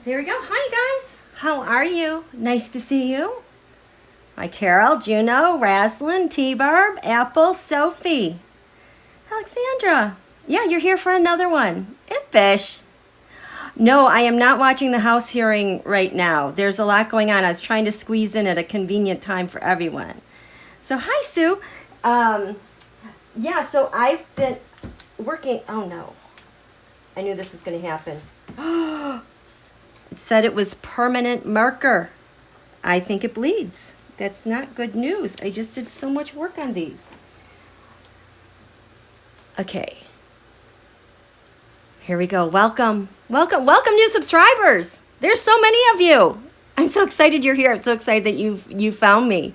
There we go. Hi, guys. How are you? Nice to see you. Hi, Carol, Juno, Raslyn, T-Barb, Apple, Sophie, Alexandra. Yeah, you're here for another one. Impish. No, I am not watching the House hearing right now. There's a lot going on. I was trying to squeeze in at a convenient time for everyone. So, hi, Sue. Yeah, so I've been working. Oh, no. I knew this was going to happen. It said it was permanent marker. I think it bleeds. That's not good news. I just did so much work on these. Okay. Here we go. Welcome. Welcome new subscribers. There's so many of you. I'm so excited you're here. I'm so excited that you found me.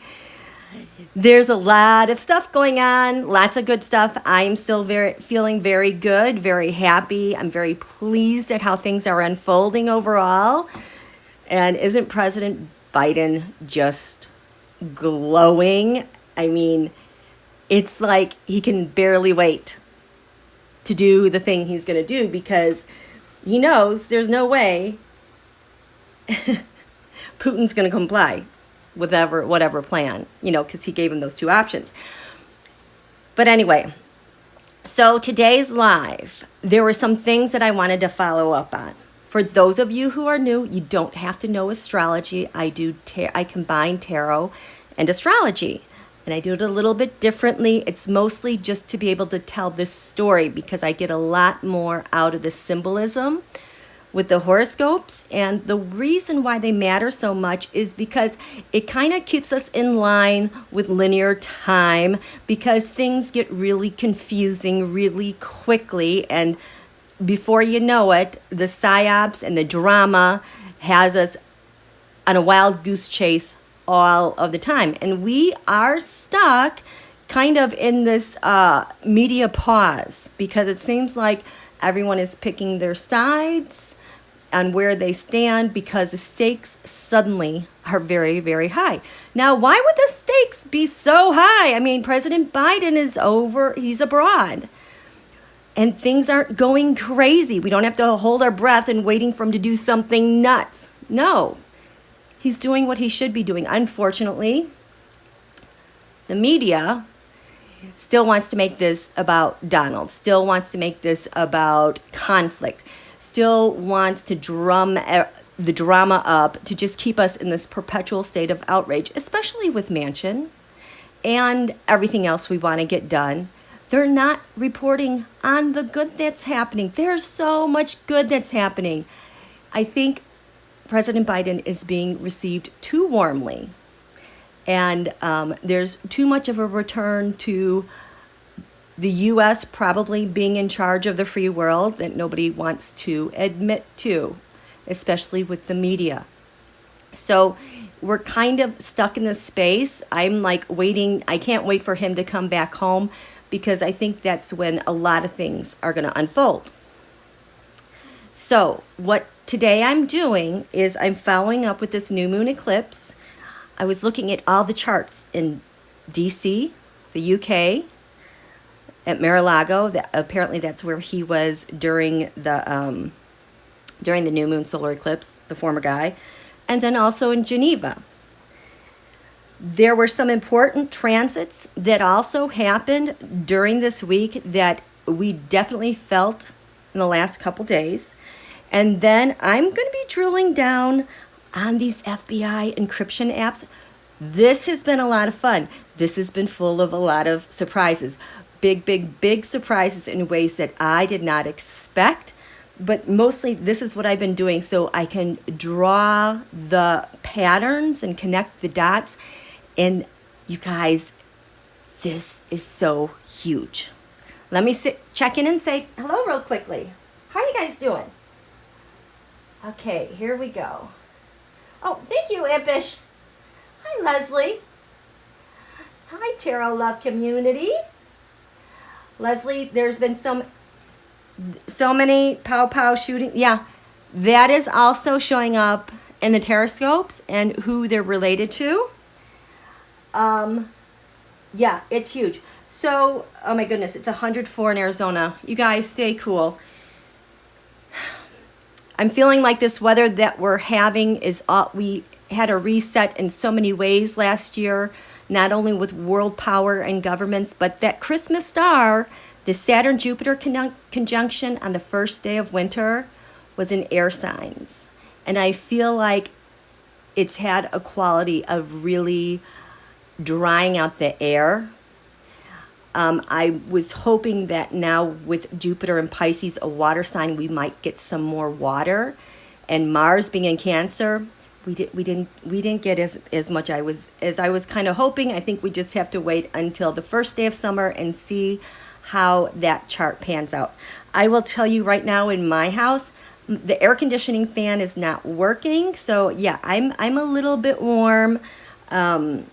There's a lot of stuff going on, lots of good stuff. I'm still feeling very good, very happy. I'm very pleased at how things are unfolding overall. And isn't President Biden just glowing? I mean, it's like he can barely wait to do the thing he's going to do because he knows there's no way Putin's going to comply with whatever plan, because he gave him those two options. But anyway, so today's live, there were some things that I wanted to follow up on. For those of you who are new, you don't have to know astrology. I combine tarot and astrology, and I do it a little bit differently. It's mostly just to be able to tell this story because I get a lot more out of the symbolism with the horoscopes, and the reason why they matter so much is because it kind of keeps us in line with linear time because things get really confusing really quickly, and before you know it, the psyops and the drama has us on a wild goose chase all of the time, and we are stuck kind of in this media pause because it seems like everyone is picking their sides on where they stand because the stakes suddenly are very, very high. Now, why would the stakes be so high? I mean, President Biden is he's abroad. And things aren't going crazy. We don't have to hold our breath and waiting for him to do something nuts. No, he's doing what he should be doing. Unfortunately, the media still wants to make this about Donald, still wants to make this about conflict, still wants to drum the drama up to just keep us in this perpetual state of outrage, especially with Manchin and everything else we want to get done. They're not reporting on the good that's happening. There's so much good that's happening. I think President Biden is being received too warmly, and there's too much of a return to the U.S. probably being in charge of the free world that nobody wants to admit to, especially with the media. So we're kind of stuck in this space. I'm like waiting. I can't wait for him to come back home because I think that's when a lot of things are going to unfold. So what today I'm doing is I'm following up with this new moon eclipse. I was looking at all the charts in DC, the UK, at MarALago. Apparently that's where he was during the new moon solar eclipse, the former guy, and then also in Geneva. There were some important transits that also happened during this week that we definitely felt in the last couple days. And then I'm going to be drilling down on these FBI encryption apps. This has been a lot of fun. This has been full of a lot of surprises. Big surprises in ways that I did not expect. But mostly this is what I've been doing so I can draw the patterns and connect the dots. And you guys, this is so huge. Let me check in and say hello real quickly. How are you guys doing? Okay, here we go. Oh, thank you, Impish. Hi, Leslie. Hi, Tarot Love Community. Leslie, there's been so many pow shooting. Yeah, that is also showing up in the TAROTSCOPEs and who they're related to. Yeah, it's huge. So, oh my goodness, it's 104 in Arizona. You guys stay cool. I'm feeling like this weather that we're having is we had a reset in so many ways last year, not only with world power and governments, but that Christmas star, the Saturn-Jupiter conjunction on the first day of winter was in air signs. And I feel like it's had a quality of really drying out the air. I was hoping that now with Jupiter in Pisces, a water sign, we might get some more water. And Mars being in Cancer, we didn't get as much as I was kind of hoping. I think we just have to wait until the first day of summer and see how that chart pans out. I will tell you right now, in my house, the air conditioning fan is not working. So yeah, I'm a little bit warm. And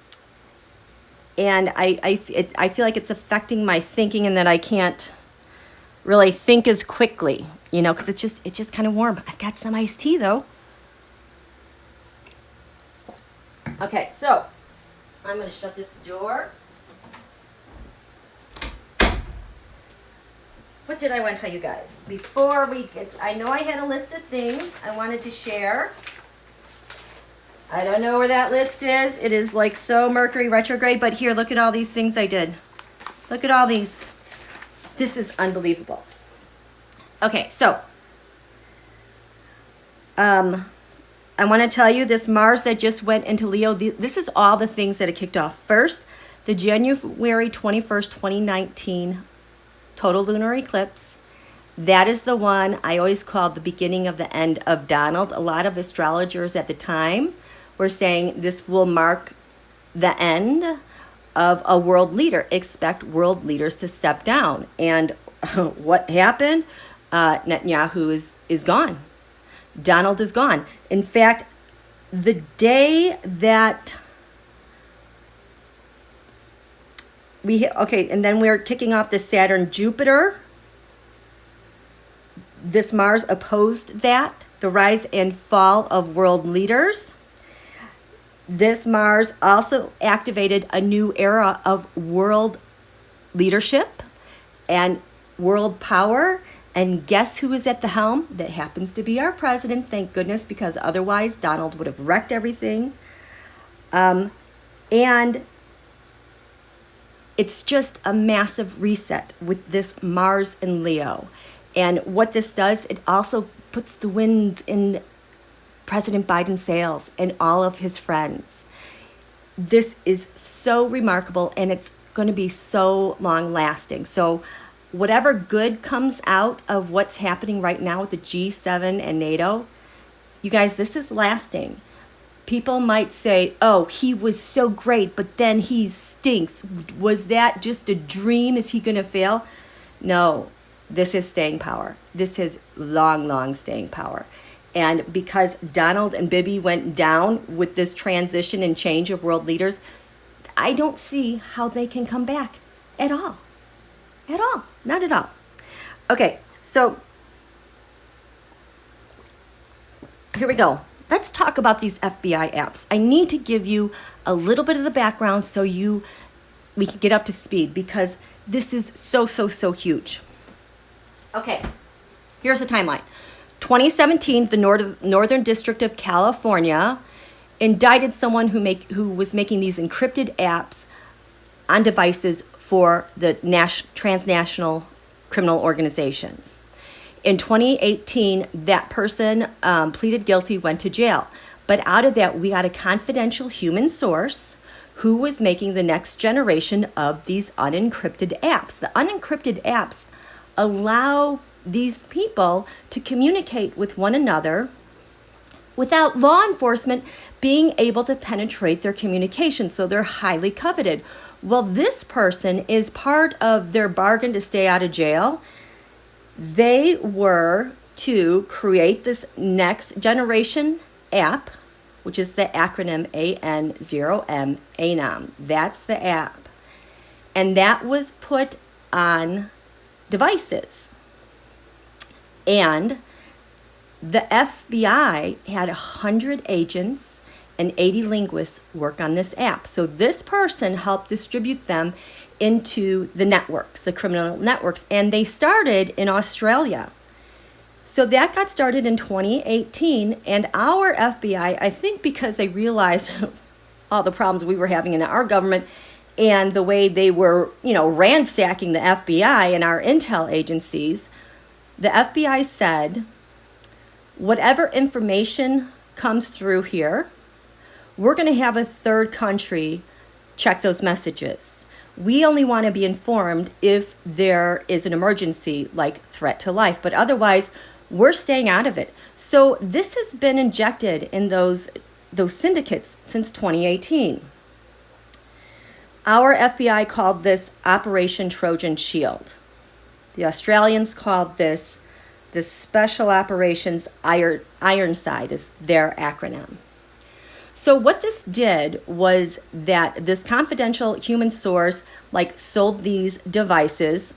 I feel like it's affecting my thinking, and that I can't really think as quickly, you know, because it's just kind of warm. I've got some iced tea though. Okay, so I'm going to shut this door. What did I want to tell you guys before we get? I know I had a list of things I wanted to share. I don't know where that list is. It is like so Mercury retrograde, but here, look at all these things I did. Look at all these. This is unbelievable. Okay, so I want to tell you this Mars that just went into Leo. This is all the things that it kicked off. First, the January 21st, 2019 total lunar eclipse. That is the one I always called the beginning of the end of Donald. A lot of astrologers at the time were saying this will mark the end of a world leader. Expect world leaders to step down. And what happened? Netanyahu is gone. Donald is gone. In fact, the day that and then we're kicking off the Saturn-Jupiter. This Mars opposed that, the rise and fall of world leaders. This Mars also activated a new era of world leadership and world power. And guess who is at the helm? That happens to be our president, thank goodness, because otherwise Donald would have wrecked everything. And it's just a massive reset with this Mars in Leo. And what this does, it also puts the winds in President Biden's sails and all of his friends. This is so remarkable, and it's going to be so long lasting. So whatever good comes out of what's happening right now with the G7 and NATO, you guys, this is lasting. People might say, oh, he was so great, but then he stinks. Was that just a dream? Is he going to fail? No, this is staying power. This is long, long staying power. And because Donald and Bibi went down with this transition and change of world leaders, I don't see how they can come back at all. At all. Not at all. Okay, so here we go. Let's talk about these FBI apps. I need to give you a little bit of the background so we can get up to speed, because this is so huge. Okay, here's the timeline. 2017, the Northern District of California indicted someone who was making these encrypted apps on devices for the transnational criminal organizations. In 2018, that person pleaded guilty, went to jail. But out of that, we got a confidential human source who was making the next generation of these unencrypted apps. The unencrypted apps allow these people to communicate with one another without law enforcement being able to penetrate their communication. So they're highly coveted. Well, this person is part of their bargain to stay out of jail. They were to create this next generation app, which is the acronym AN0M, ANOM. That's the app. And that was put on devices. And the FBI had 100 agents and 80 linguists work on this app. So this person helped distribute them into the networks, the criminal networks. And they started in Australia. So that got started in 2018, and our FBI, I think because they realized all the problems we were having in our government and the way they were, ransacking the FBI and our intel agencies, the FBI said, whatever information comes through here, we're going to have a third country check those messages. We only want to be informed if there is an emergency, like threat to life, but otherwise, we're staying out of it. So this has been injected in those syndicates since 2018. Our FBI called this Operation Trojan Shield. The Australians called this the Special Operations Ironside is their acronym. So what this did was that this confidential human source sold these devices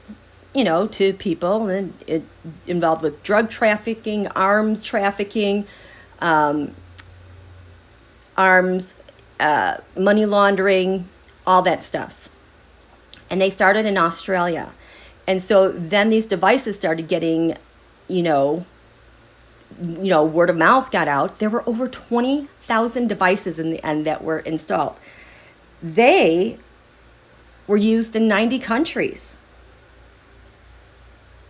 to people, and it involved with drug trafficking, arms trafficking, arms, money laundering, all that stuff. And they started in Australia. And so then these devices started getting, word of mouth got out. There were over 20,000 devices in the end that were installed. They were used in 90 countries.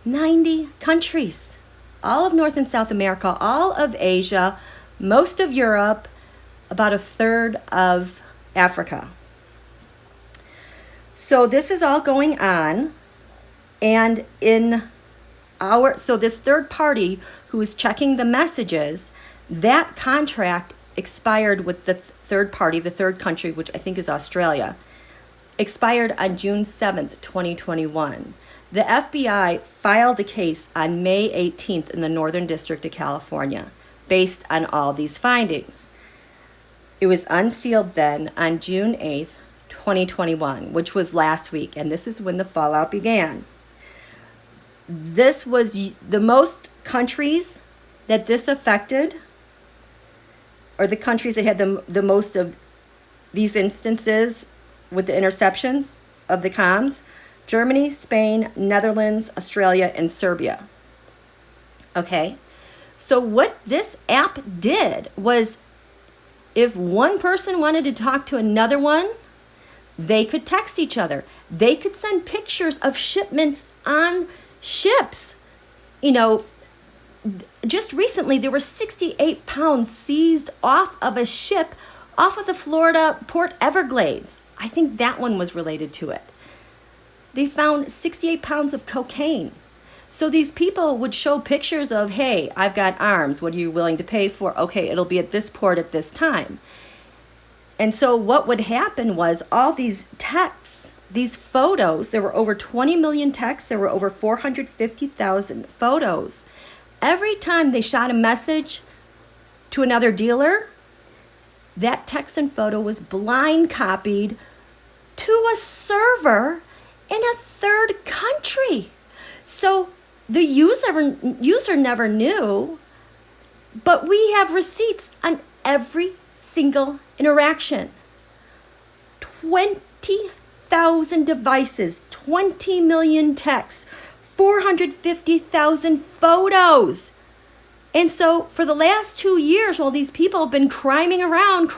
90 countries, all of North and South America, all of Asia, most of Europe, about a third of Africa. So this is all going on, and so this third party who is checking the messages, that contract expired with the third party, the third country, which I think is Australia, expired on June 7th, 2021. The FBI filed a case on May 18th in the Northern District of California based on all these findings. It was unsealed then on June 8th, 2021, which was last week, and this is when the fallout began. This was the most countries that this affected, or the countries that had the most of these instances with the interceptions of the comms: Germany, Spain, Netherlands, Australia, and Serbia. Okay, so what this app did was, if one person wanted to talk to another one, they could text each other. They could send pictures of shipments on ships. Just recently, there were 68 pounds seized off of a ship off of the Florida Port Everglades. I think that one was related to it. They found 68 pounds of cocaine. So these people would show pictures of, hey, I've got arms. What are you willing to pay for? Okay, it'll be at this port at this time. And so what would happen was all these texts, these photos, there were over 20 million texts. There were over 450,000 photos. Every time they shot a message to another dealer, that text and photo was blind copied to a server in a third country. So the user never knew, but we have receipts on every single interaction. 20,000 devices, 20 million texts, 450,000 photos. And so for the last 2 years, while these people have been criming around,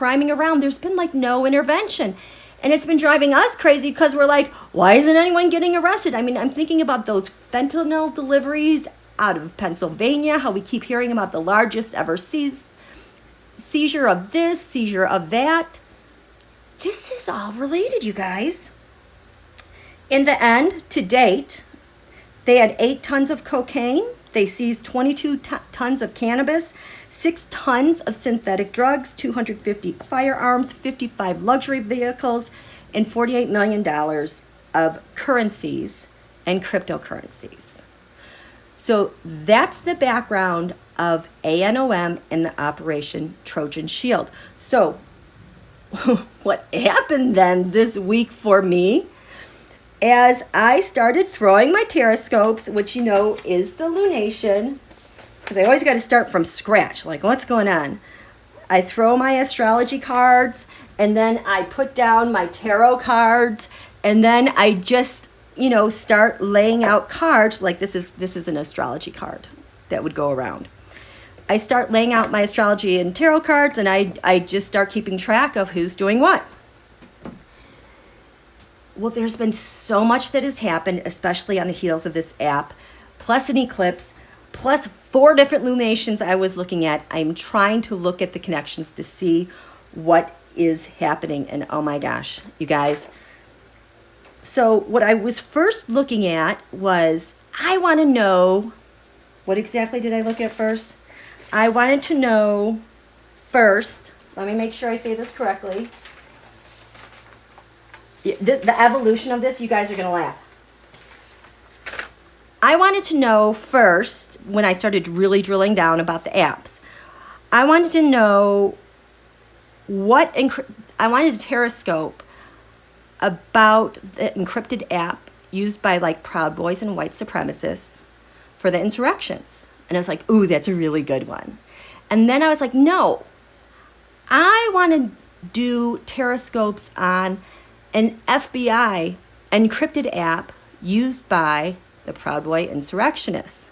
there's been no intervention. And it's been driving us crazy because we're like, why isn't anyone getting arrested? I mean, I'm thinking about those fentanyl deliveries out of Pennsylvania, how we keep hearing about the largest ever seizure of this, seizure of that. This is all related, you guys. In the end, to date, they had 8 tons of cocaine. They seized 22 tons of cannabis, 6 tons of synthetic drugs, 250 firearms, 55 luxury vehicles, and $48 million of currencies and cryptocurrencies. So that's the background of ANOM and the Operation Trojan Shield. So what happened then this week for me, as I started throwing my TAROTSCOPEs, which is the lunation, because I always got to start from scratch, what's going on? I throw my astrology cards, and then I put down my tarot cards, and then I just, start laying out cards. This is an astrology card. that would go around. I start laying out my astrology and tarot cards, and I just start keeping track of who's doing what. Well, there's been so much that has happened, especially on the heels of this app, plus an eclipse, plus 4 different lunations I was looking at. I'm trying to look at the connections to see what is happening. And oh my gosh, you guys. So what I was first looking at was, I want to know, what exactly did I look at first? I wanted to know first, let me make sure I say this correctly. The evolution of this, you guys are going to laugh. I wanted to know first, when I started really drilling down about the apps, I wanted to know I wanted a TAROTSCOPE about the encrypted app used by like Proud Boys and white supremacists for the insurrections. And I was like, ooh, that's a really good one. And then I was like, no, I want to do TAROTSCOPEs on an FBI encrypted app used by the Proud Boy insurrectionists.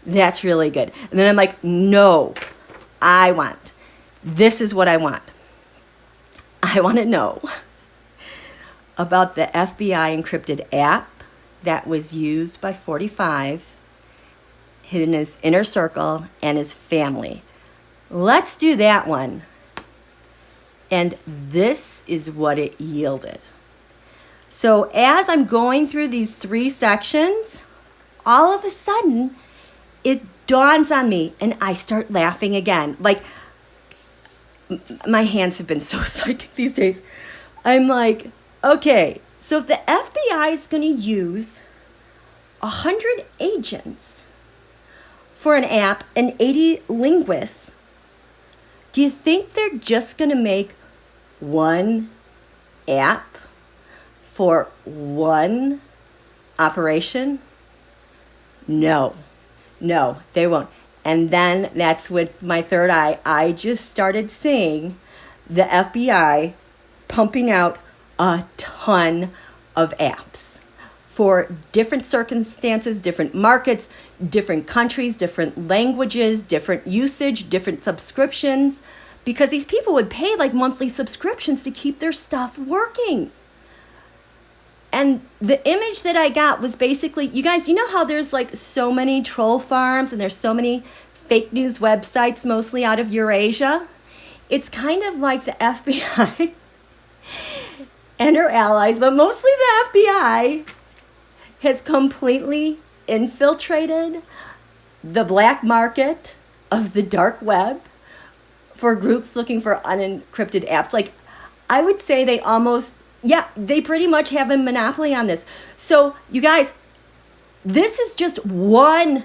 That's really good. And then I'm like, no, this is what I want. I want to know about the FBI encrypted app that was used by 45 in his inner circle and his family. Let's do that one. And this is what it yielded. So as I'm going through these 3 sections, all of a sudden it dawns on me and I start laughing again. Like, my hands have been so psychic these days. I'm like, okay, so if the FBI is going to use 100 agents for an app and 80 linguists, do you think they're just going to make one app for one operation? No, they won't. And then that's with my third eye. I just started seeing the FBI pumping out a ton of apps for different circumstances, different markets, different countries, different languages, different usage, different subscriptions, because these people would pay like monthly subscriptions to keep their stuff working. And the image that I got was basically, you guys, you know how there's like so many troll farms and there's so many fake news websites, mostly out of Eurasia? It's kind of like the FBI and her allies, but mostly the FBI has completely infiltrated the black market of the dark web for groups looking for unencrypted apps. Like, I would say they pretty much have a monopoly on this. So, you guys, this is just one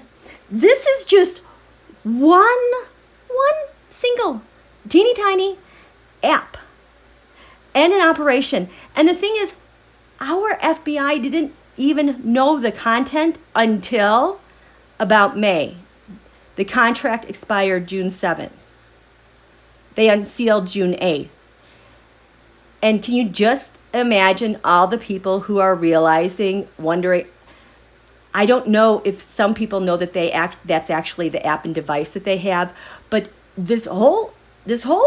single teeny tiny app and an operation. And the thing is, our FBI didn't even know the content until about May. The contract expired June 7th. They unsealed June 8th. And can you just imagine all the people who are wondering, I don't know if some people know that that's actually the app and device that they have, but this whole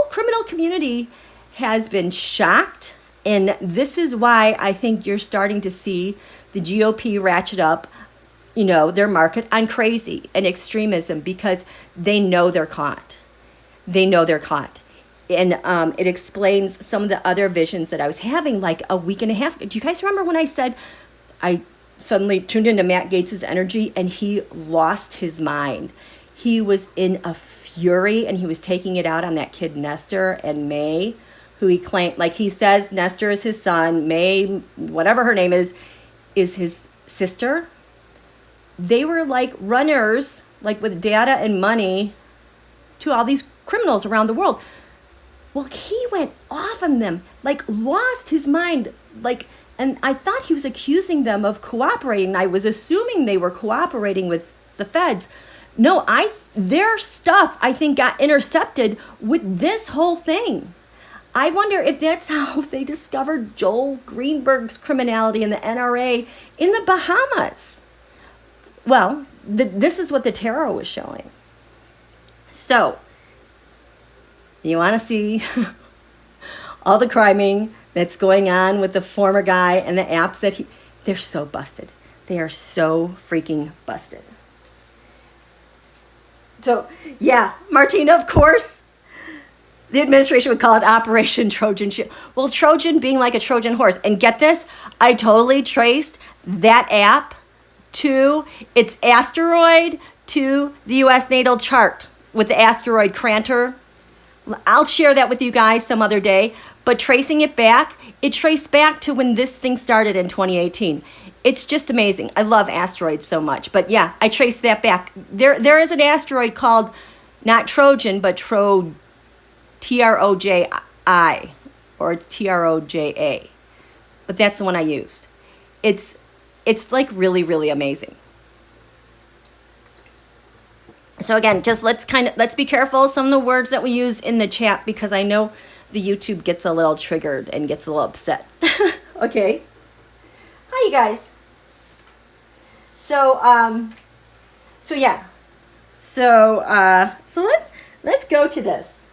criminal community has been shocked, and this is why I think you're starting to see the GOP ratchet up, their market on crazy and extremism, because they know they're caught. And it explains some of the other visions that I was having like a week and a half. Do you guys remember when I said I suddenly tuned into MGaetz' energy and he lost his mind? He was in a fury and he was taking it out on that kid Nestor and May, who he claimed, like he says Nestor is his son, May, whatever her name is his sister. They were like runners, like with data and money, to all these criminals around the world. Well, he went off on them, like lost his mind, and I thought he was accusing them of cooperating. I was assuming they were cooperating with the feds. No, their stuff, I think, got intercepted with this whole thing. I wonder if that's how they discovered Joel Greenberg's criminality in the NRA in the Bahamas. Well, this is what the tarot was showing. So, you want to see all the criming that's going on with the former guy and the apps that they're so busted. They are so freaking busted. So, yeah, Martina, of course, the administration would call it Operation Trojan Shield. Well, Trojan being like a Trojan horse. And get this, I totally traced that app to its asteroid to the U.S. natal chart with the asteroid Crantor. I'll share that with you guys some other day. But tracing it back, it traced back to when this thing started in 2018. It's just amazing. I love asteroids so much. But yeah, I traced that back. There is an asteroid called, not Trojan, but T-R-O-J-I, or it's T-R-O-J-A. But that's the one I used. It's like really, really amazing. So again, just let's be careful of some of the words that we use in the chat, because I know the YouTube gets a little triggered and gets a little upset. Okay. Hi, you guys. So yeah. So let's go to this.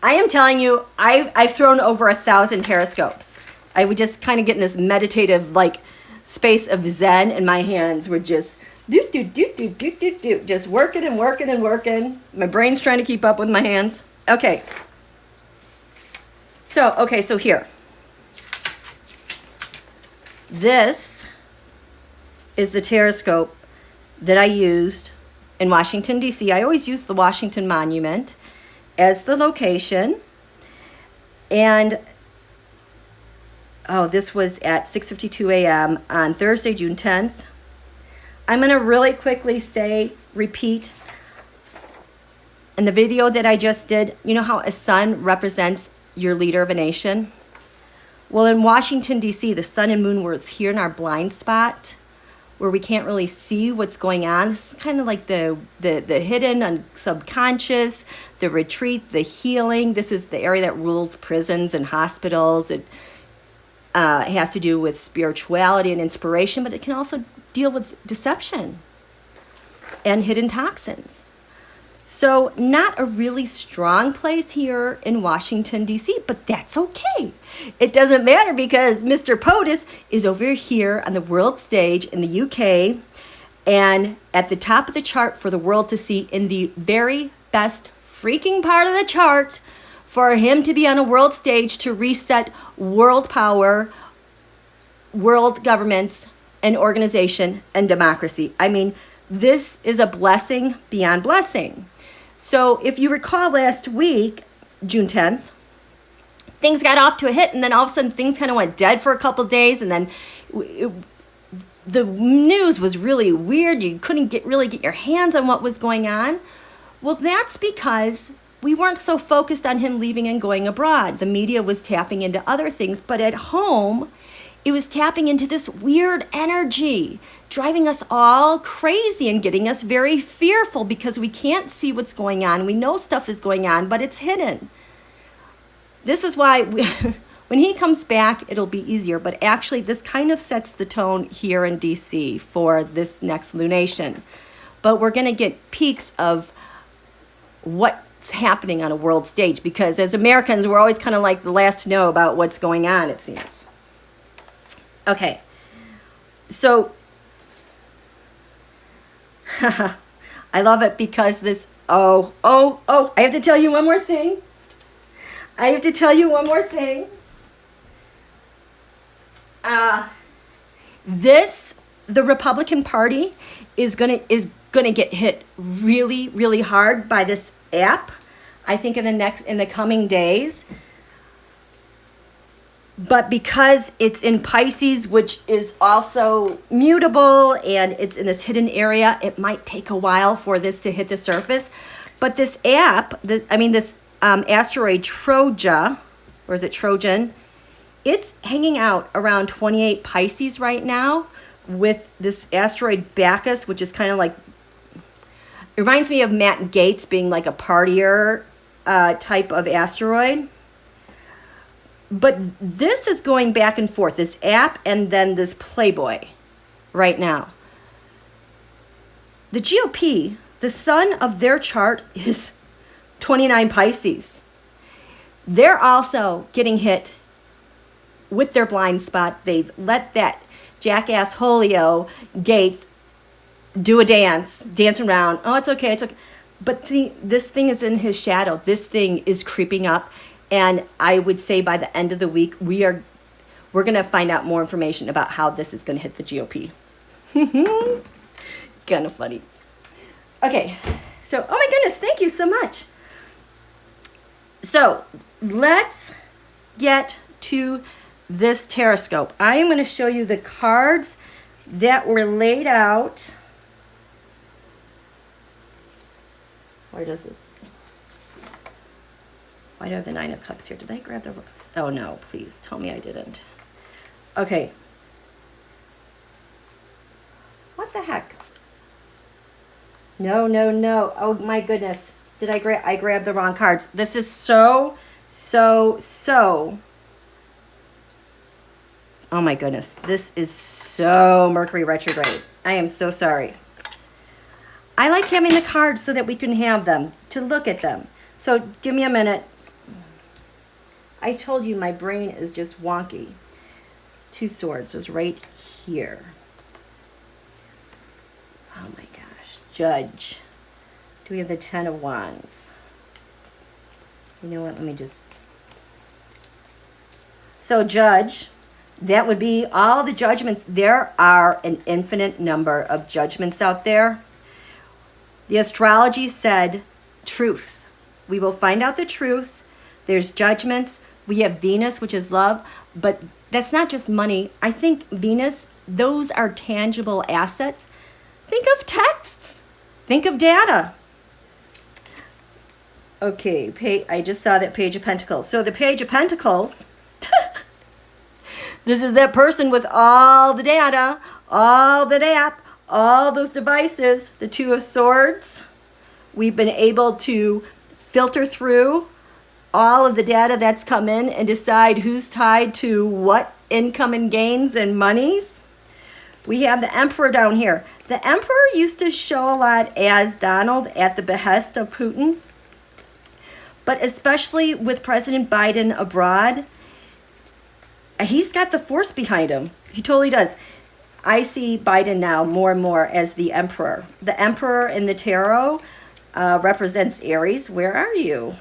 I am telling you, I've thrown over 1,000 TAROTSCOPEs. I would just kind of get in this meditative like space of Zen, and my hands were just just working and working and working. My brain's trying to keep up with my hands. Okay. So here. This is the TAROTSCOPE that I used in Washington, D.C. I always use the Washington Monument as the location. And, this was at 6:52 a.m. on Thursday, June 10th. I'm going to really quickly repeat. In the video that I just did, you know how a sun represents your leader of a nation? Well, in Washington, D.C., the sun and moon were here in our blind spot where we can't really see what's going on. This is kind of like the hidden subconscious, the retreat, the healing. This is the area that rules prisons and hospitals. It has to do with spirituality and inspiration, but it can also deal with deception and hidden toxins. So not a really strong place here in Washington, D.C., but that's okay. It doesn't matter because Mr. POTUS is over here on the world stage in the UK and at the top of the chart for the world to see, in the very best freaking part of the chart, for him to be on a world stage to reset world power, world governments, and organization and democracy. I mean, this is a blessing beyond blessing. So if you recall last week, June 10th, things got off to a hit, and then all of a sudden things kind of went dead for a couple days, and then the news was really weird. You couldn't really get your hands on what was going on. Well, that's because we weren't so focused on him leaving and going abroad. The media was tapping into other things, but at home, it was tapping into this weird energy, driving us all crazy and getting us very fearful because we can't see what's going on. We know stuff is going on, but it's hidden. This is why when he comes back, it'll be easier. But actually, this kind of sets the tone here in DC for this next lunation. But we're going to get peaks of what's happening on a world stage, because as Americans, we're always kind of like the last to know about what's going on, it seems. Okay, so I love it because this, I have to tell you one more thing. The Republican Party is gonna get hit really, really hard by this app, I think in the coming days. But because it's in Pisces, which is also mutable, and it's in this hidden area, it might take a while for this to hit the surface. But this app, this asteroid Troja, or is it Trojan? It's hanging out around 28 Pisces right now with this asteroid Bacchus, which is kind of like, it reminds me of MGaetz being like a partier type of asteroid. But this is going back and forth, this app and then this Playboy right now. the GOP, the sun of their chart is 29 Pisces. They're also getting hit with their blind spot. They've let that jackass Holio Gates do a dance around. Oh, it's okay, it's okay. But this thing is in his shadow. This thing is creeping up. And I would say by the end of the week, we're going to find out more information about how this is going to hit the GOP. Kind of funny. Okay, so, oh my goodness, thank you so much. So, let's get to this TAROTSCOPE. I am going to show you the cards that were laid out. Where does this? Why do I have the Nine of Cups here? Did I grab the... Oh, no, please tell me I didn't. Okay. What the heck? No, no, no. Oh, my goodness. Did I grabbed the wrong cards. This is so... Oh, my goodness. This is so Mercury retrograde. I am so sorry. I like having the cards so that we can have them, to look at them. So give me a minute. I told you my brain is just wonky. Two Swords is right here. Oh my gosh. Judge. Do we have the Ten of Wands? You know what? Let me just... So Judge, that would be all the judgments. There are an infinite number of judgments out there. The astrology said truth. We will find out the truth. There's judgments. We have Venus, which is love. But that's not just money. I think Venus, those are tangible assets. Think of texts. Think of data. Okay, I just saw that Page of Pentacles. So the Page of Pentacles, this is that person with all the data, all the app, all those devices. The Two of Swords. We've been able to filter through all of the data that's come in and decide who's tied to what income and gains and monies. We have the Emperor down here. The Emperor used to show a lot as Donald at the behest of Putin. But especially with President Biden abroad, he's got the force behind him. He totally does. I see Biden now more and more as the Emperor. The Emperor in the tarot represents Aries. Where are you?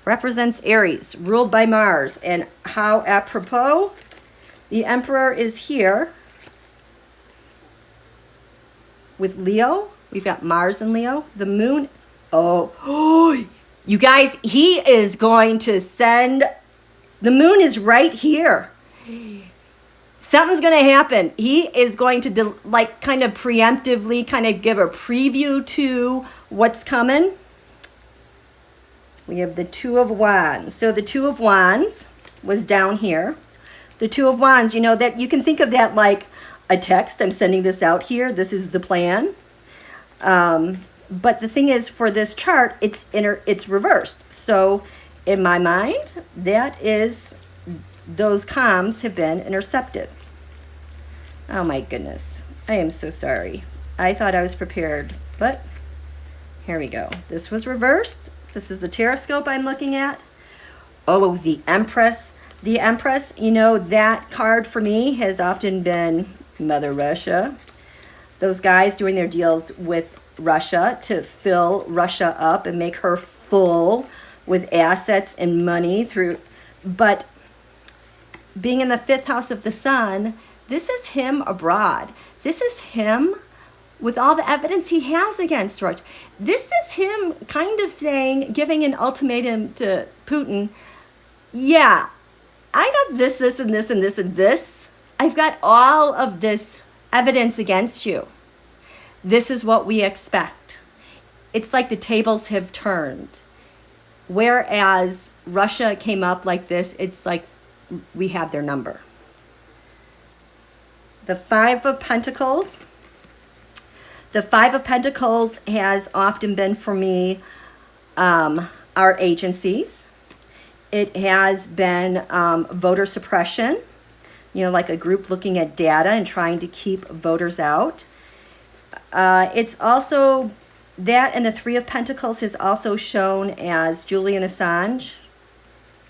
Represents Aries, ruled by Mars. And how apropos, the Emperor is here with Leo. We've got Mars and Leo. The Moon. Oh, you guys, he is going to send... The Moon is right here. Something's going to happen. He is going to kind of preemptively kind of give a preview to what's coming. We have the Two of Wands. So the Two of Wands was down here. The Two of Wands, you know, that you can think of that like a text. I'm sending this out here. This is the plan. But the thing is, for this chart, it's reversed. So in my mind, that is... those comms have been intercepted. Oh my goodness. I am so sorry. I thought I was prepared, but here we go. This was reversed. This is the TAROTSCOPE I'm looking at. Oh, the Empress. The Empress, you know, that card for me has often been Mother Russia. Those guys doing their deals with Russia to fill Russia up and make her full with assets and money through... But being in the 5th house of the sun, this is him abroad. This is him with all the evidence he has against Russia. This is him kind of saying, giving an ultimatum to Putin. Yeah, I got this, this, and this, and this, and this. I've got all of this evidence against you. This is what we expect. It's like the tables have turned. Whereas Russia came up like this, it's like we have their number. The Five of Pentacles. The Five of Pentacles has often been for me our agencies. It has been voter suppression, you know, like a group looking at data and trying to keep voters out. It's also, that and the Three of Pentacles is also shown as Julian Assange.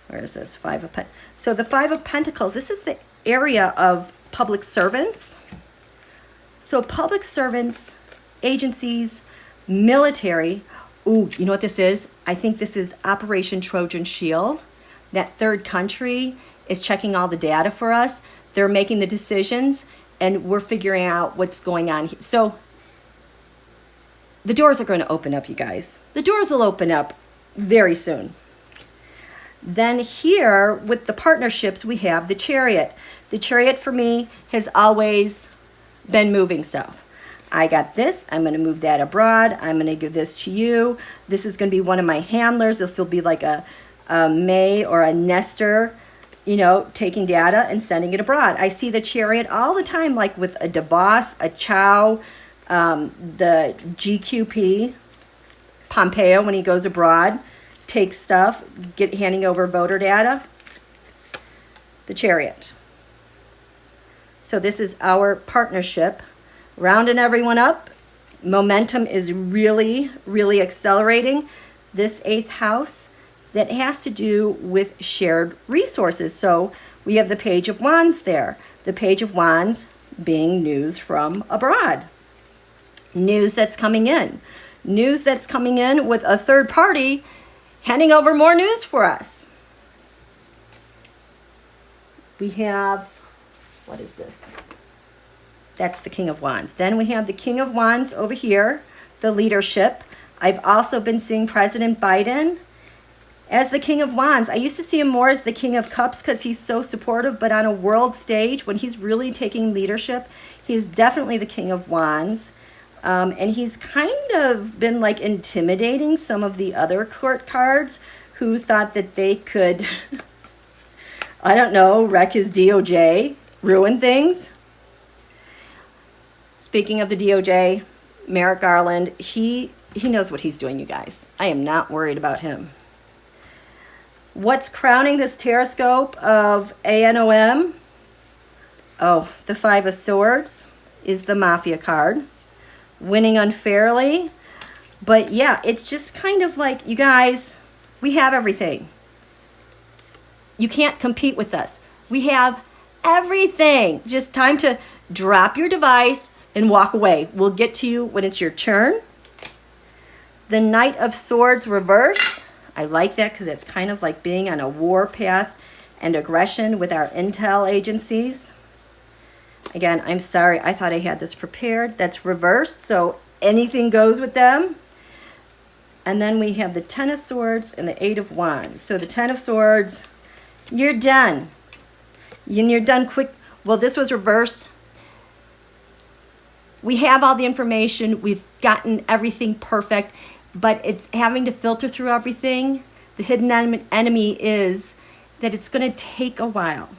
Where is this? Five of Pentacles. So the Five of Pentacles, this is the area of public servants. So public servants, agencies, military. Ooh, you know what this is? I think this is Operation Trojan Shield. That third country is checking all the data for us. They're making the decisions, and we're figuring out what's going on here. So the doors are going to open up, you guys. The doors will open up very soon. Then here with the partnerships, we have the Chariot. The Chariot for me has always been moving stuff. I got this. I'm going to move that abroad. I'm going to give this to you. This is going to be one of my handlers. This will be like a May or a Nestor, you know, taking data and sending it abroad. I see the Chariot all the time, like with a DeVos, a Chow, the GQP, Pompeo when he goes abroad, takes stuff, handing over voter data. The Chariot. So this is our partnership, rounding everyone up. Momentum is really, really accelerating. This 8th house, that has to do with shared resources. So we have the Page of Wands there. The Page of Wands being news from abroad. News that's coming in. News that's coming in with a third party handing over more news for us. We have, what is this? That's the King of Wands. Then we have the King of Wands over here, the leadership. I've also been seeing President Biden as the King of Wands. I used to see him more as the King of Cups because he's so supportive, but on a world stage, when he's really taking leadership, he's definitely the King of Wands. And he's kind of been like intimidating some of the other court cards who thought that they could, I don't know, wreck his DOJ, ruin things. Speaking of the DOJ, Merrick Garland, he knows what he's doing, you guys. I am not worried about him. What's crowning this TAROTSCOPE of ANOM? Oh, the Five of Swords is the Mafia card. Winning unfairly. But yeah, it's just kind of like, you guys, we have everything. You can't compete with us. We have everything. It's just time to drop your device and walk away. We'll get to you when it's your turn. The Knight of Swords reverse. I like that because it's kind of like being on a war path and aggression with our intel agencies. Again, I'm sorry. I thought I had this prepared. That's reversed, so anything goes with them. And then we have the Ten of Swords and the Eight of Wands. So the Ten of Swords, you're done. And you're done quick. Well, this was reversed. We have all the information. We've gotten everything perfect. But it's having to filter through everything. The hidden enemy is that it's going to take a while.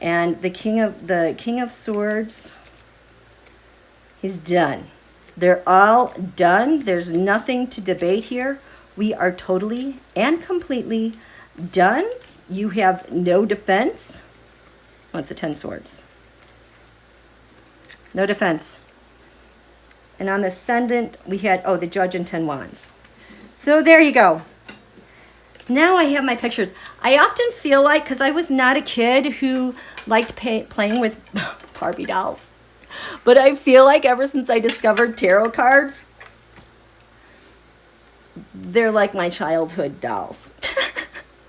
And the King of Swords, he's done. They're all done. There's nothing to debate here. We are totally and completely done. You have no defense. What's the 10 swords? No defense. And on the ascendant, we had, oh, the Judge and 10 wands. So there you go. Now I have my pictures. I often feel like, because I was not a kid who liked playing with Barbie dolls, but I feel like ever since I discovered tarot cards, they're like my childhood dolls.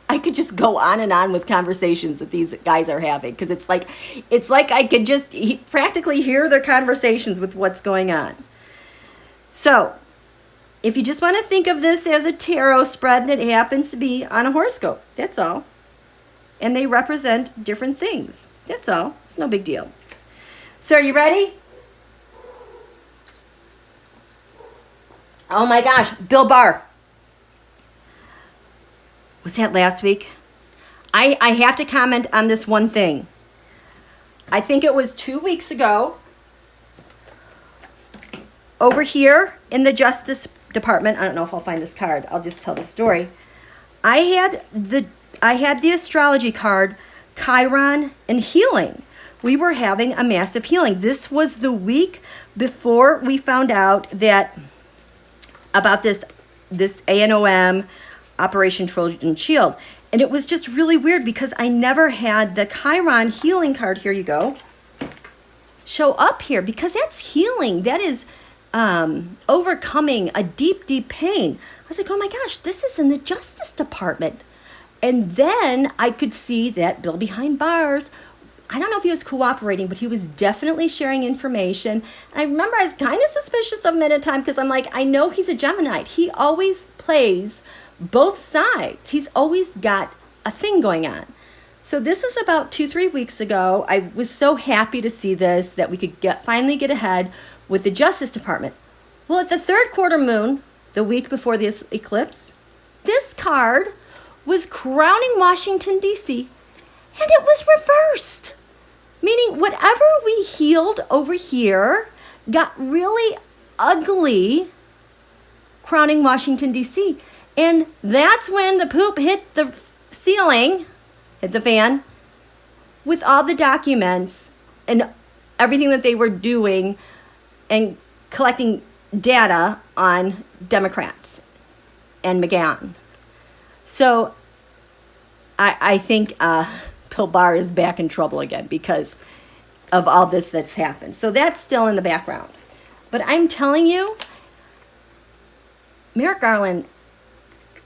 I could just go on and on with conversations that these guys are having, because it's like I could just practically hear their conversations with what's going on. So if you just want to think of this as a tarot spread that happens to be on a horoscope, that's all. And they represent different things. That's all. It's no big deal. So are you ready? Oh my gosh, Bill Barr. Was that last week? I have to comment on this one thing. I think it was 2 weeks ago. Over here in the Justice Department, I don't know if I'll find this card. I'll just tell the story. I had the astrology card, Chiron and Healing, we were having a massive healing. This was the week before we found out that about this ANOM, Operation Trojan Shield. And it was just really weird because I never had the Chiron healing card, here you go, show up here, because that's healing. That is overcoming a deep, deep pain. I was like, oh my gosh, this is in the Justice Department. And then I could see that Bill behind bars, I don't know if he was cooperating, but he was definitely sharing information. And I remember I was kind of suspicious of him at a time because I'm like, I know he's a Gemini. He always plays both sides. He's always got a thing going on. So this was about 2-3 weeks ago. I was so happy to see this, that we could finally get ahead with the Justice Department. Well, at the third quarter moon, the week before this eclipse, this card was crowning Washington, D.C., and it was reversed. Meaning whatever we healed over here got really ugly crowning Washington, D.C. And that's when the poop hit the ceiling, hit the fan, with all the documents and everything that they were doing and collecting data on Democrats and McGahn. So I think Bill Barr is back in trouble again because of all this that's happened. So that's still in the background. But I'm telling you, Merrick Garland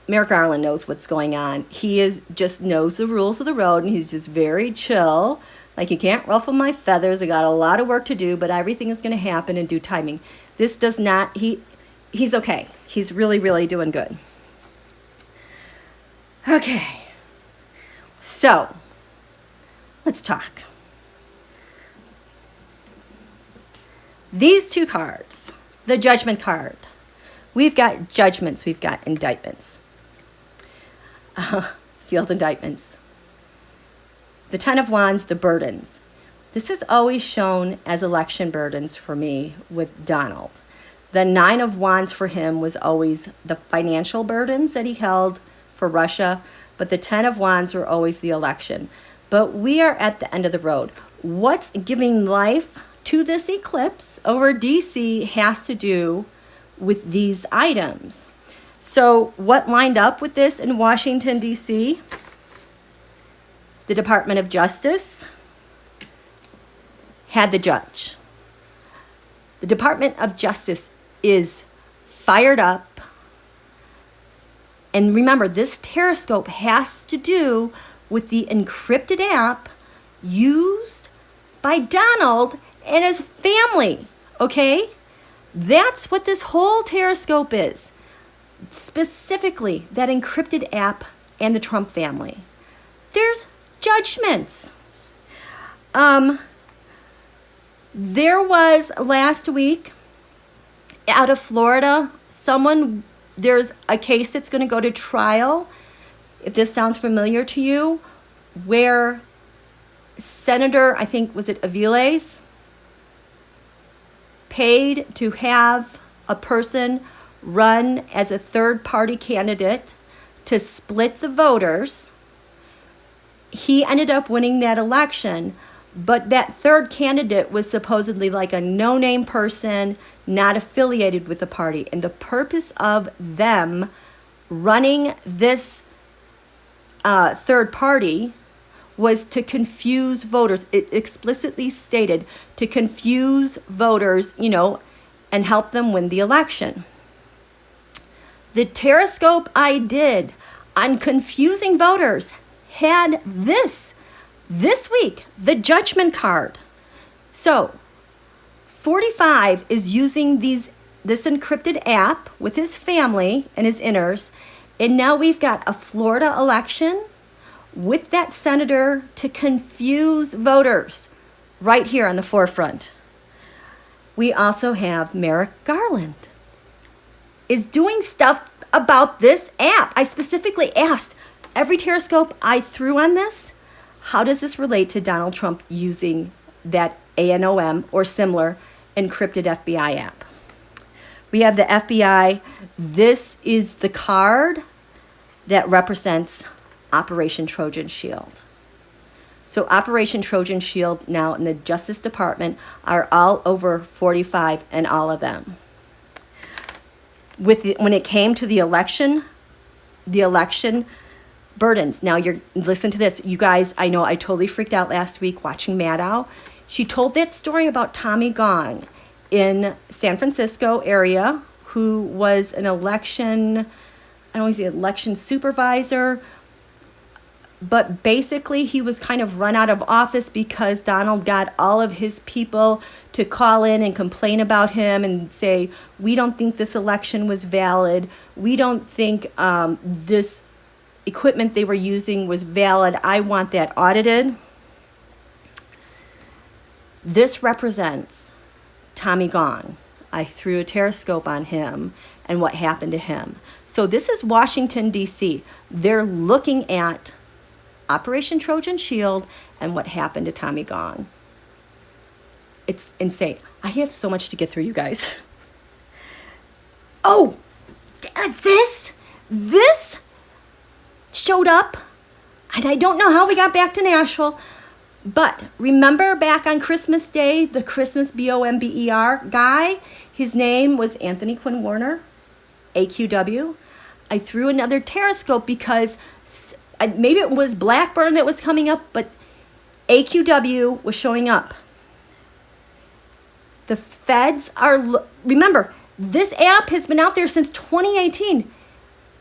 knows what's going on. He just knows the rules of the road, and he's just very chill. Like, you can't ruffle my feathers. I got a lot of work to do, but everything is going to happen in due timing. This does not, he's okay. He's really, really doing good. Okay. So, let's talk. These two cards, the Judgment card. We've got judgments, we've got indictments. Sealed indictments. The Ten of Wands, the burdens. This is always shown as election burdens for me with Donald. The Nine of Wands for him was always the financial burdens that he held for Russia, but the Ten of Wands were always the election. But we are at the end of the road. What's giving life to this eclipse over DC has to do with these items. So what lined up with this in Washington, D.C.? The Department of Justice had the judge. The Department of Justice is fired up. And remember, this TAROTSCOPE has to do with the encrypted app used by Donald and his family, okay? That's what this whole TAROTSCOPE is. Specifically, that encrypted app and the Trump family. There's judgments. There was last week out of Florida, there's a case that's going to go to trial, if this sounds familiar to you, where Senator, I think, was it Aviles, paid to have a person run as a third-party candidate to split the voters. He ended up winning that election, but that third candidate was supposedly like a no-name person, not affiliated with the party. And the purpose of them running this third party was to confuse voters. It explicitly stated to confuse voters, and help them win the election. The TAROTSCOPE I did on confusing voters had this week, the Judgment card. So 45 is using this encrypted app with his family and his inners, and now we've got a Florida election with that senator to confuse voters right here on the forefront. We also have Merrick Garland is doing stuff about this app. I specifically asked every TAROTSCOPE I threw on this, how does this relate to Donald Trump using that ANOM or similar encrypted FBI app? We have the FBI. This is the card that represents Operation Trojan Shield. So Operation Trojan Shield now in the Justice Department are all over 45 and all of them. When it came to the election burdens. Now listen to this. You guys, I know I totally freaked out last week watching Maddow. She told that story about Tommy Gong in San Francisco area, who was an election supervisor, but basically he was kind of run out of office because Donald got all of his people to call in and complain about him and say, we don't think this election was valid. We don't think this equipment they were using was valid. I want that audited. This represents Tommy Gong. I threw a TAROTSCOPE on him and what happened to him. So this is Washington, D.C. They're looking at Operation Trojan Shield and what happened to Tommy Gong. It's insane. I have so much to get through, you guys. Oh, this showed up, and I don't know how we got back to Nashville, but remember back on Christmas Day, the Christmas BOMBER guy, his name was Anthony Quinn Warner, AQW. I threw another TAROTSCOPE because maybe it was Blackburn that was coming up, but AQW was showing up. The feds are, remember, this app has been out there since 2018.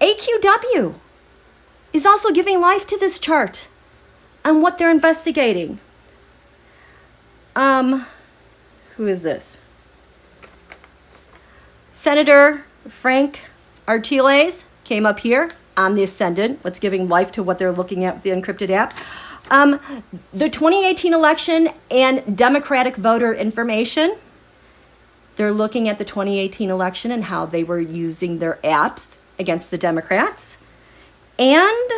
AQW is also giving life to this chart and what they're investigating. Who is this? Senator Frank Artiles came up here on the ascendant, what's giving life to what they're looking at with the encrypted app. The 2018 election and Democratic voter information. They're looking at the 2018 election and how they were using their apps against the Democrats. And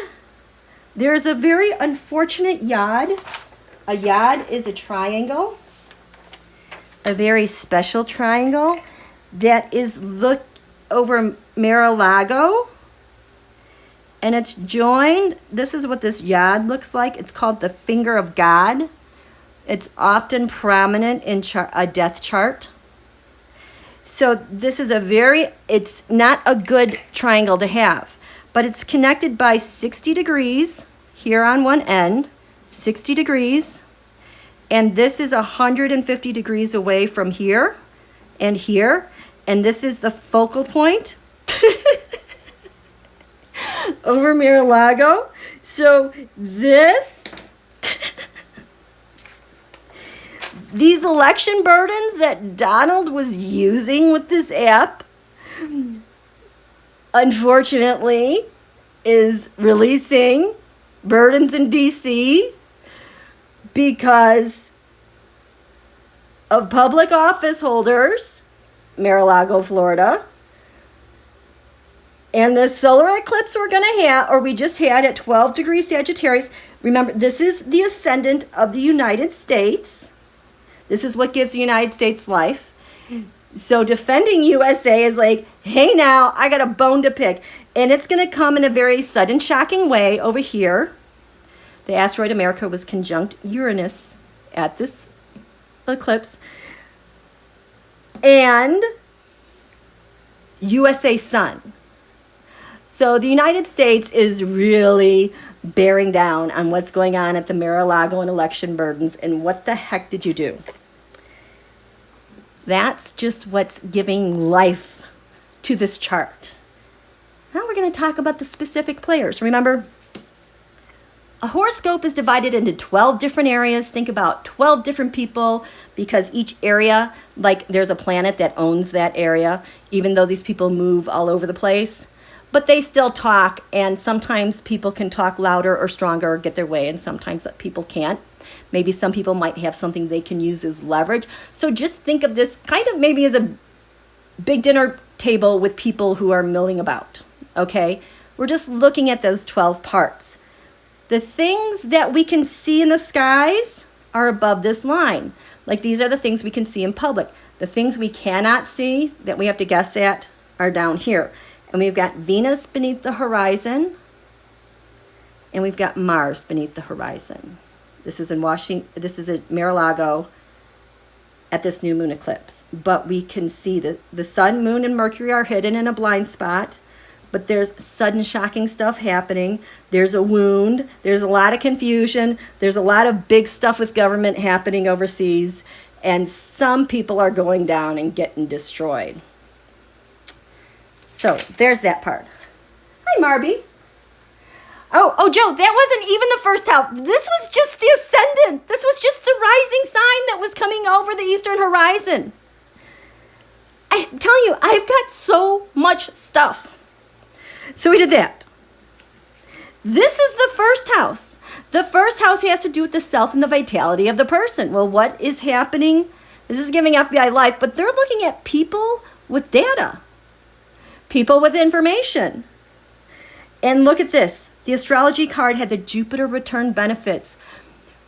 there's a very unfortunate yad. A yad is a triangle, a very special triangle that is look over MarALago. And it's joined, this is what this yad looks like. It's called the finger of God. It's often prominent in a death chart. So this is it's not a good triangle to have, but it's connected by 60 degrees here on one end, 60 degrees. And this is 150 degrees away from here and here. And this is the focal point over MarALago. So these election burdens that Donald was using with this app, unfortunately, is releasing burdens in DC because of public office holders, MarALago, Florida, and the solar eclipse we just had at 12 degrees Sagittarius. Remember, this is the ascendant of the United States. This is what gives the United States life. So defending USA is like, hey now, I got a bone to pick. And it's going to come in a very sudden, shocking way over here. The asteroid America was conjunct Uranus at this eclipse. And USA Sun. So the United States is really bearing down on what's going on at the MarALago and election burdens. And what the heck did you do? That's just what's giving life to this chart. Now we're going to talk about the specific players. Remember, a horoscope is divided into 12 different areas. Think about 12 different people, because each area, like there's a planet that owns that area, even though these people move all over the place. But they still talk, and sometimes people can talk louder or stronger or get their way, and sometimes people can't. Maybe some people might have something they can use as leverage. So just think of this kind of maybe as a big dinner table with people who are milling about, okay? We're just looking at those 12 parts. The things that we can see in the skies are above this line. Like these are the things we can see in public. The things we cannot see that we have to guess at are down here. And we've got Venus beneath the horizon, and we've got Mars beneath the horizon. This is in Washington. This is at MarALago at this new moon eclipse. But we can see that the sun, moon, and Mercury are hidden in a blind spot. But there's sudden shocking stuff happening. There's a wound. There's a lot of confusion. There's a lot of big stuff with government happening overseas. And some people are going down and getting destroyed. So there's that part. Hi, Marby. Oh, Joe, that wasn't even the first house. This was just the ascendant. This was just the rising sign that was coming over the eastern horizon. I'm telling you, I've got so much stuff. So we did that. This is the first house. The first house has to do with the self and the vitality of the person. Well, what is happening? This is giving FBI life, but they're looking at people with data, people with information. And look at this. The astrology card had the Jupiter return benefits.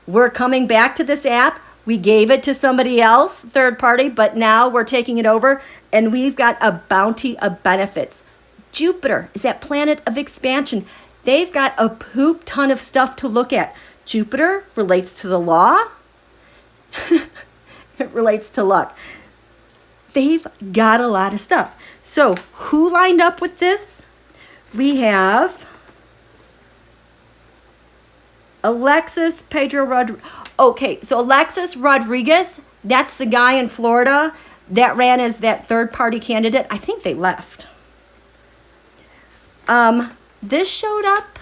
We're coming back to this app. We gave it to somebody else, third party, but now we're taking it over and we've got a bounty of benefits. Jupiter is that planet of expansion. They've got a poop ton of stuff to look at. Jupiter relates to the law. It relates to luck. They've got a lot of stuff. So who lined up with this? We have Alexis Pedro Rodriguez. Okay, so Alexis Rodriguez, that's the guy in Florida that ran as that third-party candidate. I think they left. This showed up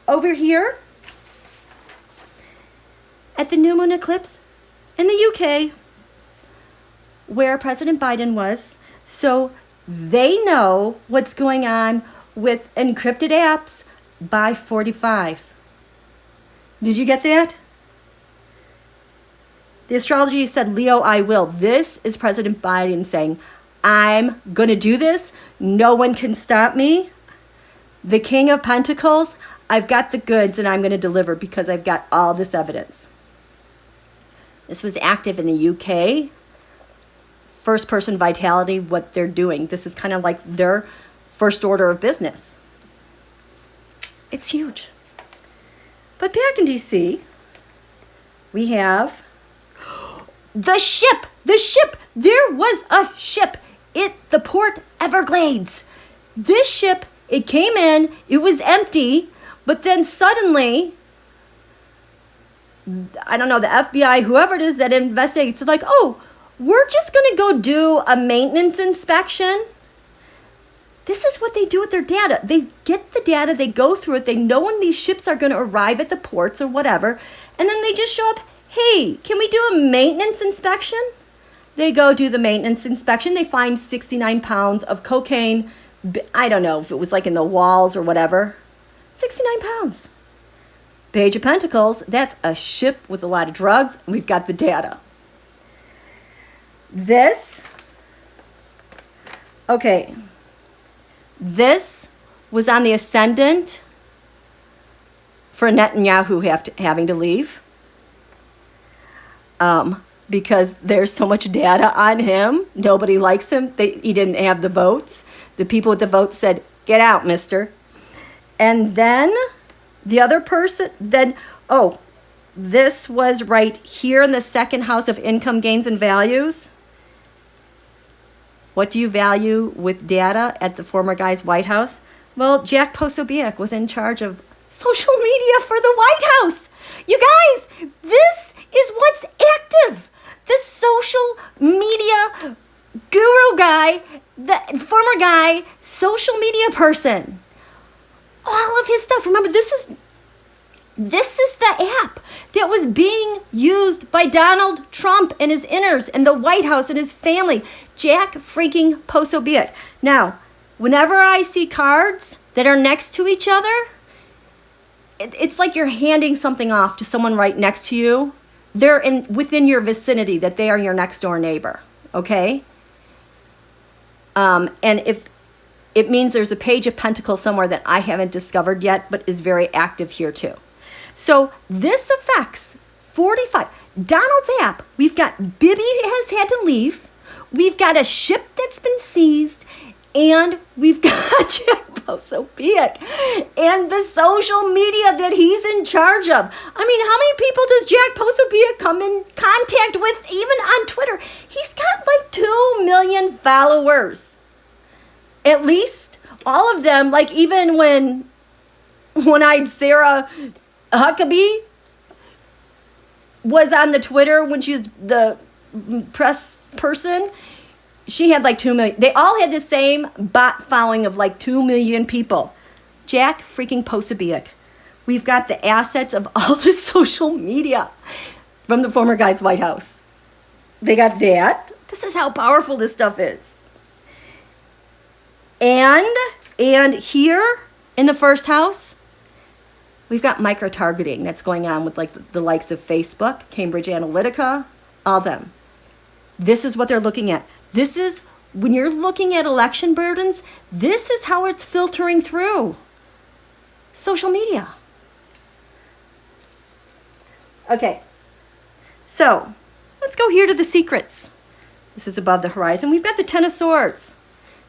over here at the new moon eclipse in the UK where President Biden was. So they know what's going on with encrypted apps by 45. Did you get that? The astrology said, Leo, I will. This is President Biden saying, I'm going to do this. No one can stop me. The King of Pentacles, I've got the goods and I'm going to deliver because I've got all this evidence. This was active in the UK. First person vitality, what they're doing. This is kind of like their first order of business. It's huge. But back in DC, we have the ship. The ship. There was a ship at the Port Everglades. This ship, it came in, it was empty, but then suddenly, I don't know, the FBI, whoever it is that investigates, it's like, oh, we're just going to go do a maintenance inspection. This is what they do with their data. They get the data, they go through it, they know when these ships are going to arrive at the ports or whatever, and then they just show up, hey, can we do a maintenance inspection? They go do the maintenance inspection. They find 69 pounds of cocaine. I don't know if it was like in the walls or whatever. 69 pounds. Page of Pentacles, that's a ship with a lot of drugs. We've got the data. This was on the ascendant for Netanyahu having to leave. Because there's so much data on him. Nobody likes him. He didn't have the votes. The people with the votes said, get out, mister. And then the other person, this was right here in the second house of income, gains, and values. What do you value with data at the former guy's White House? Well, Jack Posobiec was in charge of social media for the White House. You guys, this is what's active. The social media guru guy, the former guy, social media person. All of his stuff. Remember, this is the app that was being used by Donald Trump and his inners and the White House and his family. Jack freaking Posobiec. Now, whenever I see cards that are next to each other, it's like you're handing something off to someone right next to you. They're within your vicinity, that they are your next door neighbor, okay? And if it means there's a Page of Pentacles somewhere that I haven't discovered yet, but is very active here too. So this affects 45. Donald's app, we've got Bibi has had to leave. We've got a ship that's been seized. And we've got Jack Posobiec and the social media that he's in charge of. I mean, how many people does Jack Posobiec come in contact with even on Twitter? He's got like 2 million followers. At least all of them, like even when one-eyed Sarah Huckabee was on the Twitter when she was the press person, she had like 2 million. They all had the same bot following of like 2 million people. Jack freaking Posobiec. We've got the assets of all the social media from the former guy's White House. They got that. This is how powerful this stuff is. And here in the first house, we've got micro-targeting that's going on with like the likes of Facebook, Cambridge Analytica, all them. This is what they're looking at. This is, when you're looking at election burdens, this is how it's filtering through social media. Okay, so let's go here to the secrets. This is above the horizon. We've got the Ten of Swords.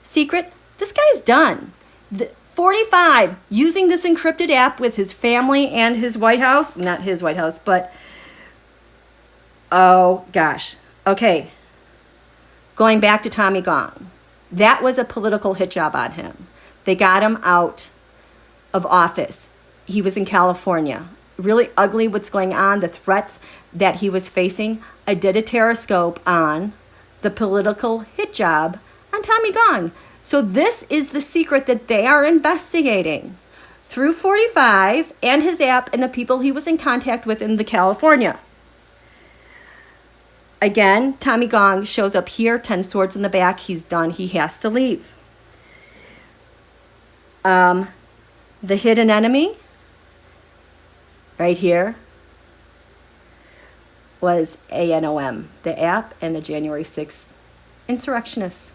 Secret, this guy's done. 45, using this encrypted app with his family and his White House. Not his White House, but, oh gosh. Okay. Going back to Tommy Gong, that was a political hit job on him. They got him out of office. He was in California. Really ugly what's going on, the threats that he was facing. I did a TAROTSCOPE on the political hit job on Tommy Gong. So this is the secret that they are investigating through 45 and his app and the people he was in contact with in the California. Again, Tommy Gong shows up here, 10 swords in the back. He's done. He has to leave. The hidden enemy, right here, was ANOM, the app, and the January 6th insurrectionists.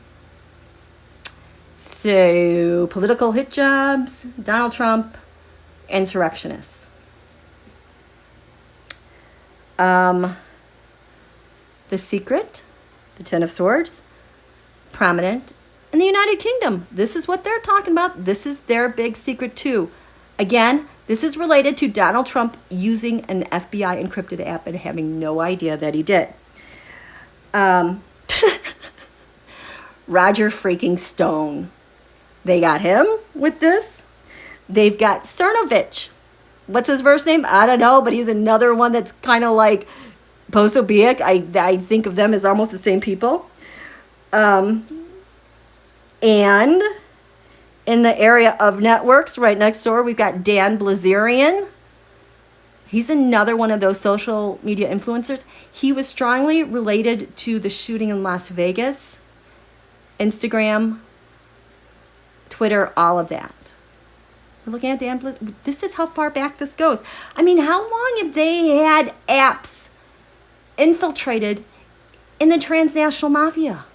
So, political hit jobs, Donald Trump, insurrectionists. The secret, the Ten of Swords, prominent in the United Kingdom. This is what they're talking about. This is their big secret too. Again, this is related to Donald Trump using an FBI encrypted app and having no idea that he did. Roger freaking Stone. They got him with this. They've got Cernovich. What's his first name? I don't know, but he's another one that's kind of like Posobiec. I think of them as almost the same people. And in the area of networks, right next door, we've got Dan Blazerian. He's another one of those social media influencers. He was strongly related to the shooting in Las Vegas. Instagram, Twitter, all of that. We're looking at Dan Blazerian. This is how far back this goes. I mean, how long have they had apps infiltrated in the transnational mafia?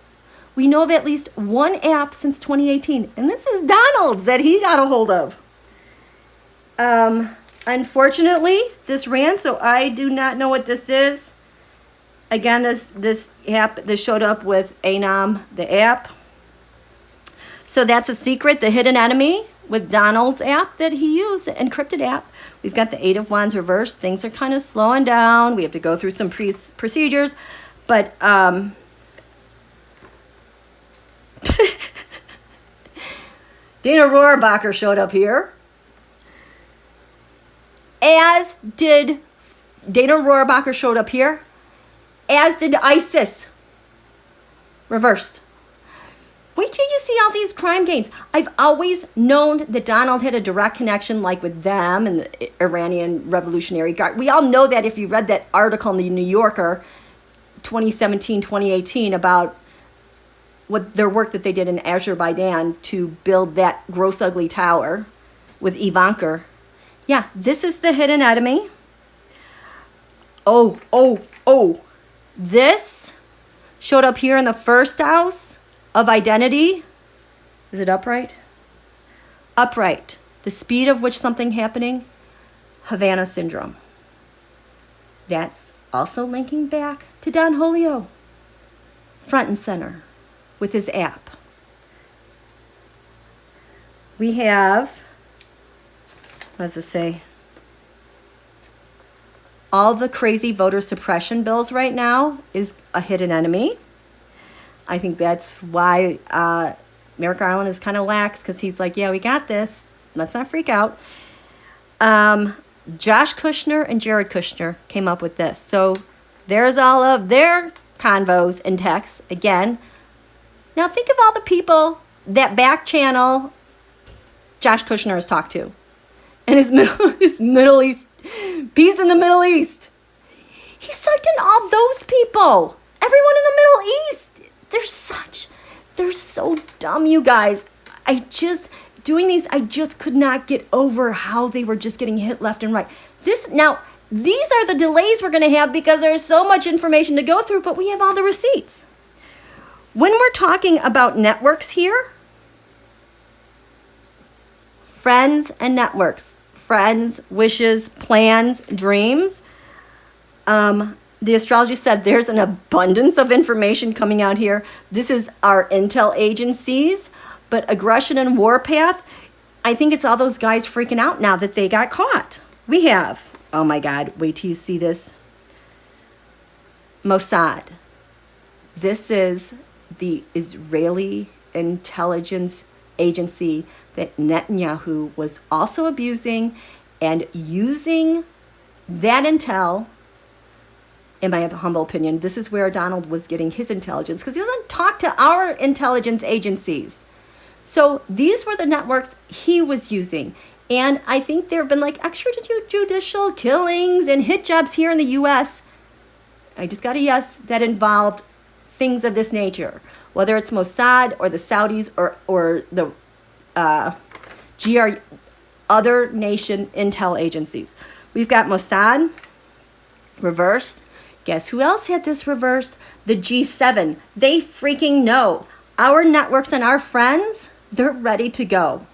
We know of at least one app since 2018, and this is Donald's that he got a hold of. Unfortunately, this ran, so I do not know what this is. Again, this app, this showed up with Anom, the app. So that's a secret, the hidden enemy with Donald's app that he used, the encrypted app. We've got the Eight of Wands reversed. Things are kind of slowing down. We have to go through some procedures. But Dana Rohrabacher showed up here. As did Dana Rohrabacher showed up here. As did ISIS. Reversed. Wait till you see all these crime gangs. I've always known that Donald had a direct connection like with them and the Iranian Revolutionary Guard. We all know that if you read that article in the New Yorker 2017, 2018 about what their work that they did in Azerbaijan to build that gross ugly tower with Ivanka. Yeah, this is the hidden enemy. Oh. This showed up here in the first house of identity. Is it upright? Upright. The speed of which something happening. Havana syndrome. That's also linking back to Don Julio. Front and center with his app. We have, what does it say? All the crazy voter suppression bills right now is a hidden enemy. I think that's why Merrick Garland is kind of lax, because he's like, yeah, we got this. Let's not freak out. Josh Kushner and Jared Kushner came up with this. So there's all of their convos and texts again. Now think of all the people that back channel Josh Kushner has talked to. And his Middle East, peace in the Middle East. He sucked in all those people. Everyone in the Middle East. They're so dumb, you guys. I just could not get over how they were just getting hit left and right. These are the delays we're going to have because there's so much information to go through, but we have all the receipts. When we're talking about networks here, friends and networks, friends, wishes, plans, dreams, the astrology said there's an abundance of information coming out here. This is our intel agencies, but aggression and warpath, I think it's all those guys freaking out now that they got caught. We have, oh my God, wait till you see this. Mossad. This is the Israeli intelligence agency that Netanyahu was also abusing and using that intel. In my humble opinion, this is where Donald was getting his intelligence, because he doesn't talk to our intelligence agencies. So these were the networks he was using. And I think there have been like extrajudicial killings and hit jobs here in the U.S. I just got a yes, that involved things of this nature, whether it's Mossad or the Saudis or the other nation intel agencies. We've got Mossad reversed. Guess who else had this reversed? The G7. They freaking know. Our networks and our friends, they're ready to go.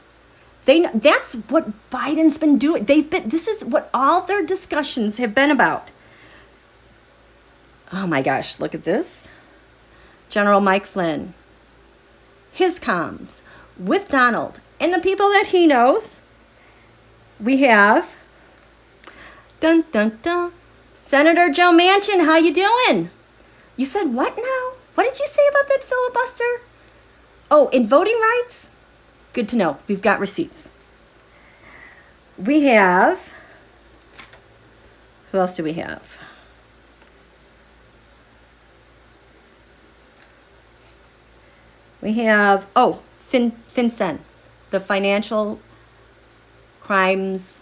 That's what Biden's been doing. This is what all their discussions have been about. Oh my gosh, look at this. General Mike Flynn, his comms with Donald and the people that he knows. We have, dun dun dun, Senator Joe Manchin, how you doing? You said what now? What did you say about that filibuster? Oh, in voting rights? Good to know. We've got receipts. We have, who else do we have? We have, FinCEN, the Financial Crimes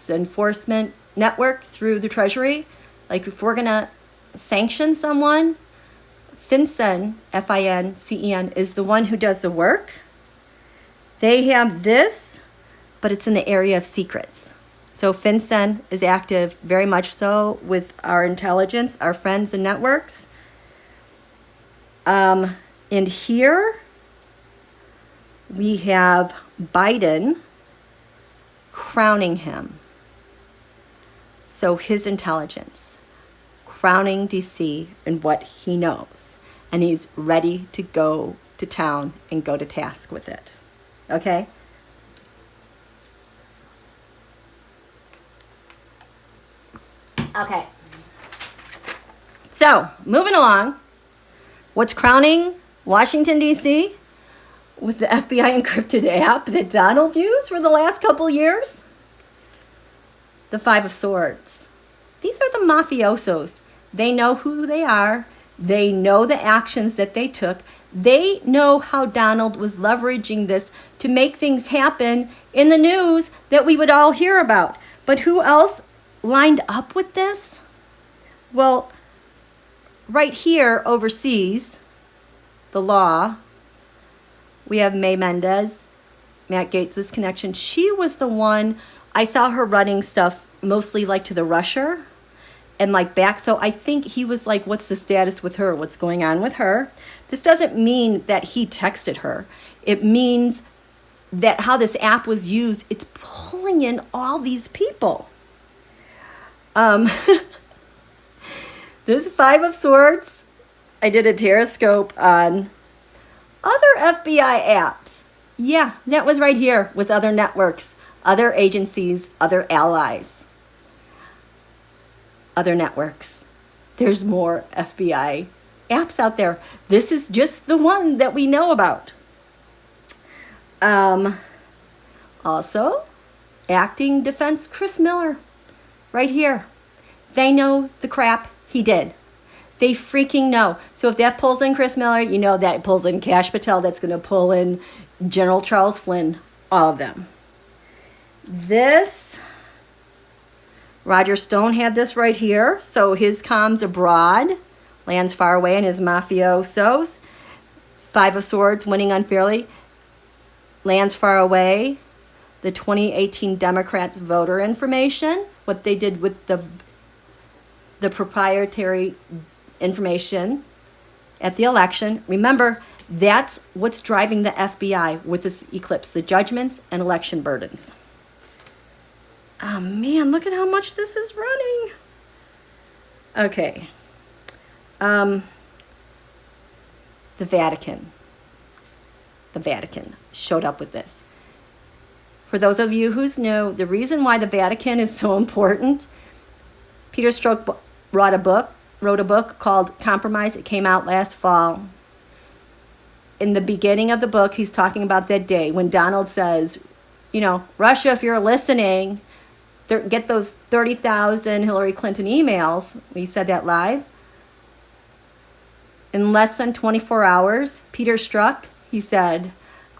Enforcement Network through the Treasury. Like if we're going to sanction someone, FinCEN, FINCEN, is the one who does the work. They have this, but it's in the area of secrets. So FinCEN is active very much so with our intelligence, our friends and networks. And here we have Biden crowning him. So his intelligence, crowning DC in what he knows. And he's ready to go to town and go to task with it. Okay? Okay. So, moving along. What's crowning Washington, D.C. with the FBI encrypted app that Donald used for the last couple years? The Five of Swords. These are the mafiosos. They know who they are. They know the actions that they took. They know how Donald was leveraging this to make things happen in the news that we would all hear about. But who else lined up with this? Well, right here overseas, the law, we have May Mendez, Matt Gaetz's connection. She was the one, I saw her running stuff mostly like to the rusher and like back. So I think he was like, what's the status with her? What's going on with her? This doesn't mean that he texted her. It means that how this app was used, it's pulling in all these people. This Five of Swords, I did a TAROTSCOPE on other FBI apps Yeah, that was right here with other networks, other agencies, other allies, other networks. There's more FBI apps out there. This is just the one that we know about. Also, acting defense Chris Miller, right here. They know the crap he did. They freaking know. So if that pulls in Chris Miller, you know that pulls in Kash Patel. That's going to pull in General Charles Flynn, all of them. This, Roger Stone had this right here. So his comms abroad, lands far away, and his mafiosos. 5 of Swords, winning unfairly, lands far away. The 2018 Democrats voter information, what they did with the proprietary information at the election. Remember, that's what's driving the FBI with this eclipse, the judgments and election burdens. Oh man, look at how much this is running. Okay. The Vatican showed up with this. For those of you who know, the reason why the Vatican is so important, Peter Strzok wrote a book called Compromise. It came out last fall. In the beginning of the book, he's talking about that day when Donald says, you know, Russia, if you're listening, get those 30,000 Hillary Clinton emails. We said that live. In less than 24 hours, Peter Strzok, he said,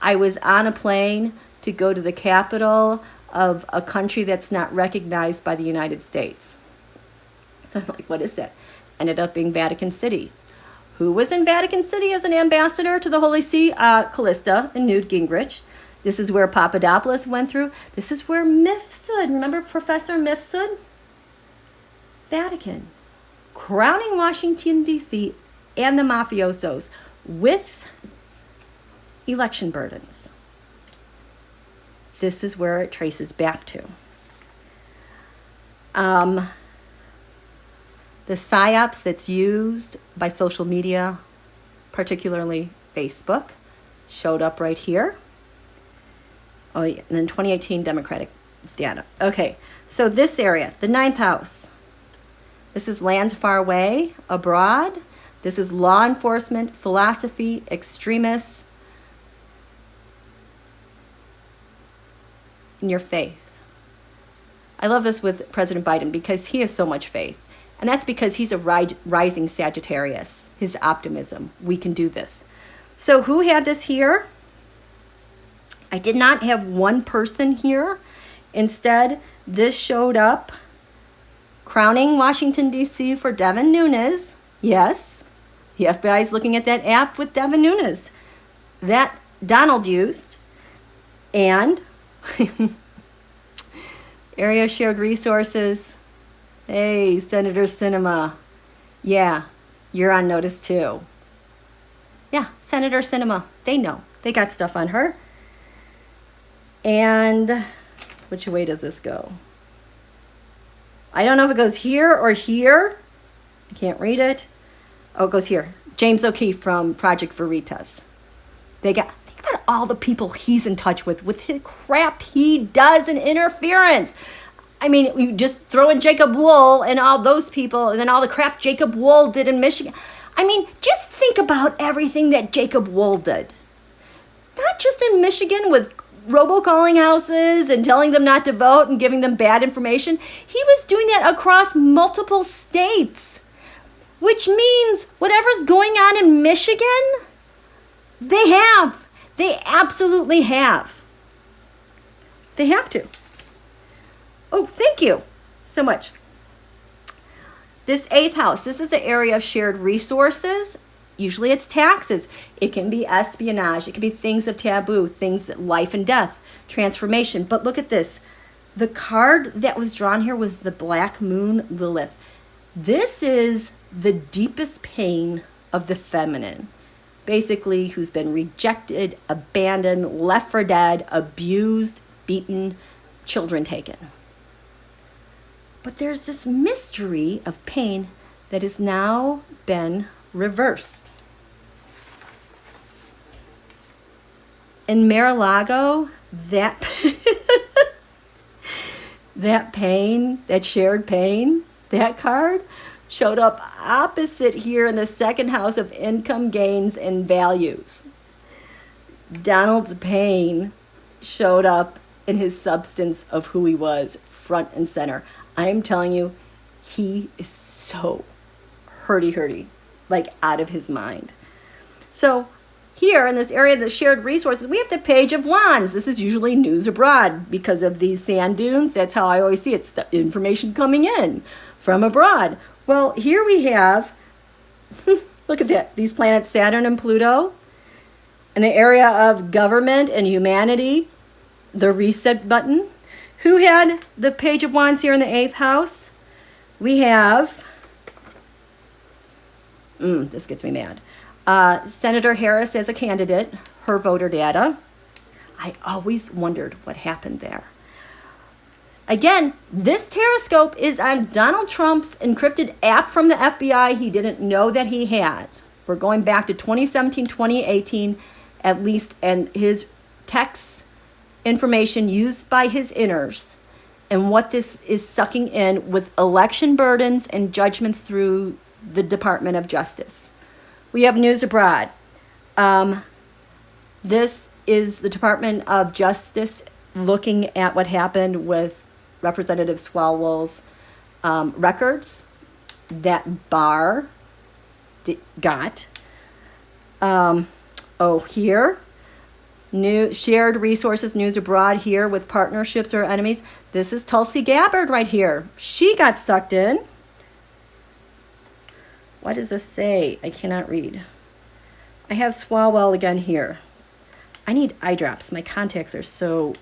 I was on a plane to go to the capital of a country that's not recognized by the United States. So I'm like, what is that? Ended up being Vatican City. Who was in Vatican City as an ambassador to the Holy See? Callista and Newt Gingrich. This is where Papadopoulos went through. This is where Mifsud, remember Professor Mifsud? Vatican. Crowning Washington, D.C. and the mafiosos with election burdens. This is where it traces back to. The psyops that's used by social media, particularly Facebook, showed up right here. Oh, yeah, and then 2018 Democratic data. Okay, so this area, the 9th house. This is lands far away, abroad. This is law enforcement, philosophy, extremists, in your faith. I love this with President Biden because he has so much faith. And that's because he's a rising Sagittarius. His optimism. We can do this. So who had this here? I did not have one person here. Instead, this showed up. Crowning Washington, D.C. for Devin Nunes. Yes, the FBI is looking at that app with Devin Nunes that Donald used. And area shared resources. Hey, Senator Sinema. Yeah, you're on notice too. Yeah, Senator Sinema. They know. They got stuff on her. And which way does this go? I don't know if it goes here or here. I can't read it. Oh, it goes here. James O'Keefe from Project Veritas. Think about all the people he's in touch with his crap he does and interference. I mean, you just throw in Jacob Wool and all those people, and then all the crap Jacob Wool did in Michigan. I mean, just think about everything that Jacob Wool did. Not just in Michigan with robocalling houses and telling them not to vote and giving them bad information. He was doing that across multiple states, which means whatever's going on in Michigan, they have. They absolutely have. They have to. Oh, thank you so much. This 8th house, this is the area of shared resources. Usually it's taxes. It can be espionage. It can be things of taboo, things life and death, transformation. But look at this. The card that was drawn here was the Black Moon Lilith. This is the deepest pain of the feminine. Basically, who's been rejected, abandoned, left for dead, abused, beaten, children taken. But there's this mystery of pain that has now been reversed. in MarALago, that that pain, that shared pain, that card showed up opposite here in the second house of income, gains, and values. Donald's pain showed up in his substance of who he was, front and center. I am telling you, he is so hurty, like out of his mind. So here in this area of the shared resources, we have the Page of Wands. This is usually news abroad because of these sand dunes. That's how I always see it, information coming in from abroad. Well, here we have, look at that, these planets Saturn and Pluto. In the area of government and humanity, the reset button. Who had the Page of Wands here in the 8th house? We have, this gets me mad. Senator Harris as a candidate, her voter data. I always wondered what happened there. Again, this TAROTSCOPE is on Donald Trump's encrypted app from the FBI he didn't know that he had. We're going back to 2017, 2018, at least, and his text information used by his inners and what this is sucking in with election burdens and judgments through the Department of Justice. We have news abroad. This is the Department of Justice looking at what happened with Representative Swalwell's records that Barr got. Here, new shared resources, news abroad here with partnerships or enemies. This is Tulsi Gabbard right here. She got sucked in. What does this say? I cannot read. I have Swalwell again here. I need eye drops. My contacts are so...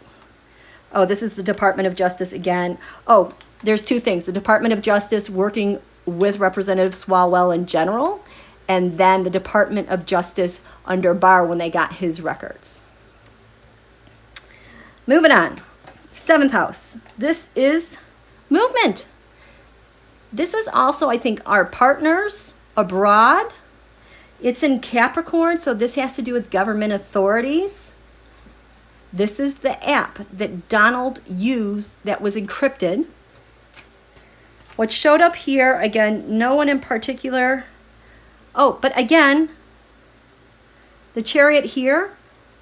Oh, this is the Department of Justice again. Oh, there's two things. The Department of Justice working with Representative Swalwell in general, and then the Department of Justice under Barr when they got his records. Moving on. 7th house. This is movement. This is also, I think, our partners abroad. It's in Capricorn, so this has to do with government authorities. This is the app that Donald used that was encrypted. What showed up here, again, no one in particular. Oh, but again, the Chariot here,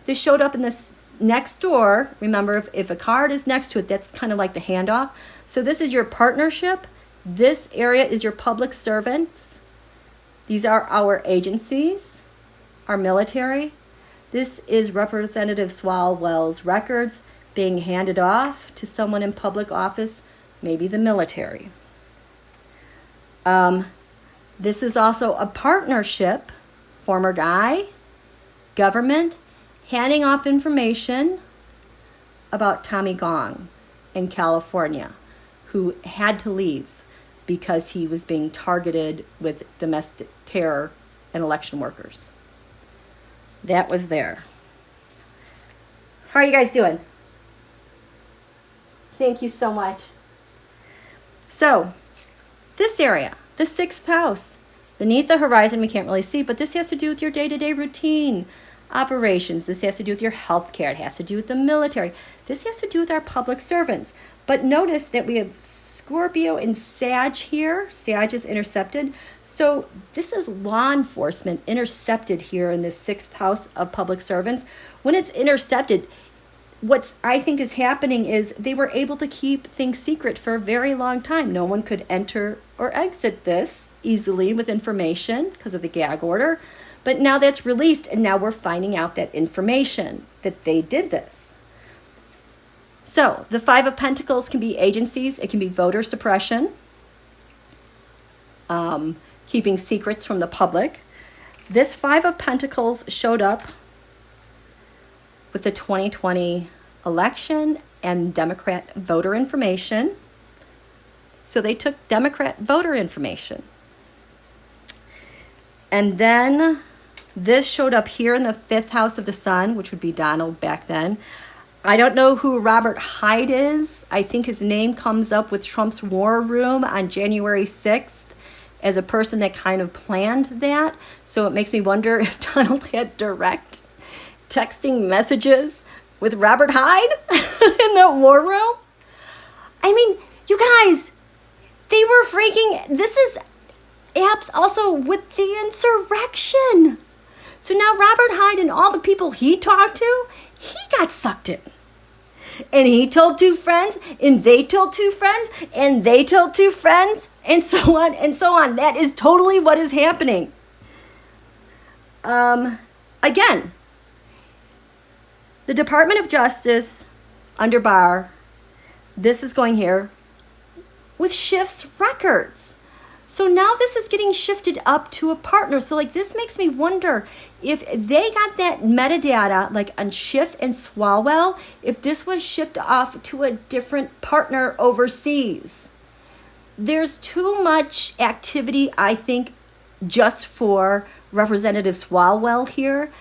this showed up in this next door. Remember, if a card is next to it, that's kind of like the handoff. So this is your partnership. This area is your public servants. These are our agencies, our military. This is Representative Swalwell's records being handed off to someone in public office, maybe the military. This is also a partnership, former guy, government, handing off information about Tommy Gong in California, who had to leave because he was being targeted with domestic terror and election workers. That was there. How are you guys doing? Thank you so much. So, this area, the 6th house, beneath the horizon, we can't really see, but this has to do with your day-to-day routine operations. This has to do with your health care. It has to do with the military. This has to do with our public servants. But notice that we have Scorpio and Sag here. Sag is intercepted. So this is law enforcement intercepted here in the 6th house of public servants. When it's intercepted, what I think is happening is they were able to keep things secret for a very long time. No one could enter or exit this easily with information because of the gag order. But now that's released, and now we're finding out that information, that they did this. So the 5 of Pentacles can be agencies. It can be voter suppression, keeping secrets from the public. This 5 of Pentacles showed up with the 2020 election and Democrat voter information. So they took Democrat voter information. And then this showed up here in the 5th house of the sun, which would be Donald back then. I don't know who Robert Hyde is. I think his name comes up with Trump's War Room on January 6th as a person that kind of planned that. So it makes me wonder if Donald had direct texting messages with Robert Hyde in the war room. I mean, you guys, they were freaking, this is apps also with the insurrection. So now Robert Hyde and all the people he talked to, he got sucked in. And he told two friends, and they told two friends, and they told two friends, and so on and so on. That is totally what is happening. Again, the Department of Justice under Barr, this is going here with Schiff's records. So now this is getting shifted up to a partner. So like this makes me wonder if they got that metadata like on Schiff and Swalwell, if this was shipped off to a different partner overseas. There's too much activity, I think, just for Representative Swalwell here.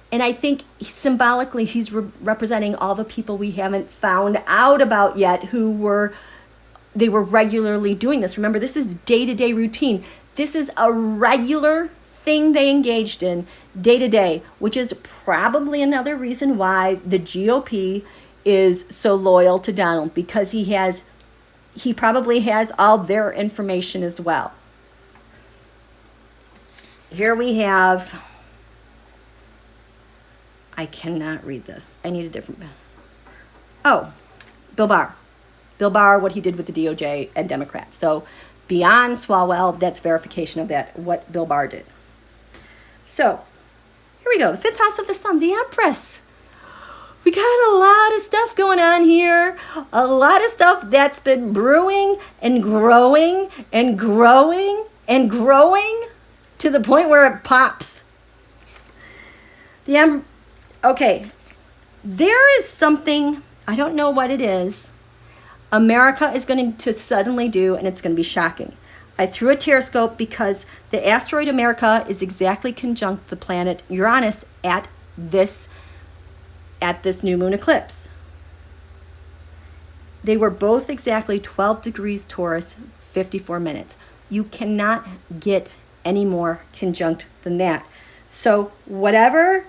And I think symbolically he's representing all the people we haven't found out about yet they were regularly doing this. Remember, this is day-to-day routine. This is a regular thing they engaged in day to day, which is probably another reason why the GOP is so loyal to Donald, because he probably has all their information as well. Here we have, I cannot read this. I need a different, oh, Bill Barr. Bill Barr, what he did with the DOJ and Democrats. So beyond Swalwell, that's verification of that, what Bill Barr did. So here we go. The fifth house of the sun, the Empress. We got a lot of stuff going on here. A lot of stuff that's been brewing and growing and growing and growing to the point where it pops. Okay, there is something, I don't know what it is, America is going to suddenly do, and it's going to be shocking. I threw a TAROTSCOPE because the asteroid America is exactly conjunct the planet Uranus at this new moon eclipse. They were both exactly 12 degrees Taurus, 54 minutes. You cannot get any more conjunct than that. So whatever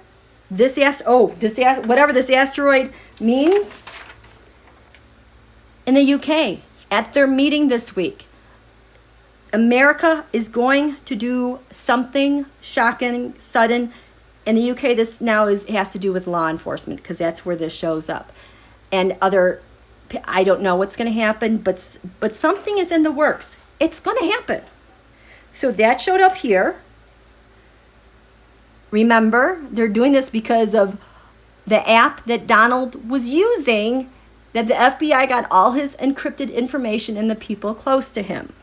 this asteroid means, in the UK, at their meeting this week, America is going to do something shocking, sudden. In the UK, this now has to do with law enforcement, because that's where this shows up. And I don't know what's going to happen, but something is in the works. It's going to happen. So that showed up here. Remember, they're doing this because of the app that Donald was using, that the FBI got all his encrypted information and the people close to him.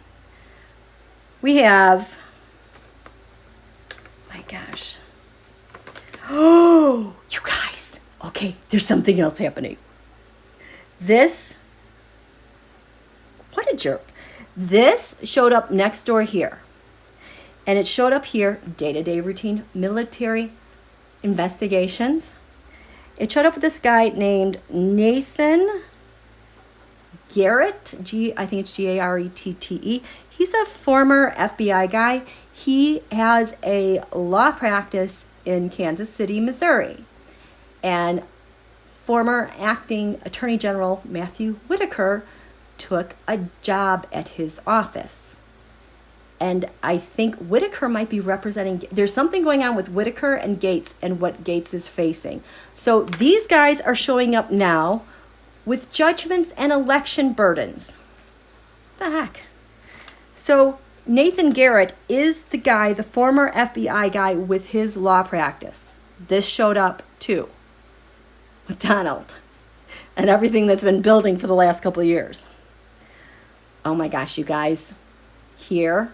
We have, my gosh. Oh, you guys. Okay, there's something else happening. What a jerk. This showed up next door here. And it showed up here, day-to-day routine, military investigations. It showed up with this guy named Nathan Garrett, I think it's Garette. He's a former FBI guy. He has a law practice in Kansas City, Missouri. And former acting Attorney General Matthew Whitaker took a job at his office. And I think Whitaker might be representing, there's something going on with Whitaker and Gaetz and what Gaetz is facing. So these guys are showing up now with judgments and election burdens. What the heck? So Nathan Garrett is the guy, the former FBI guy with his law practice. This showed up too with Donald and everything that's been building for the last couple of years. Oh my gosh, you guys. Here,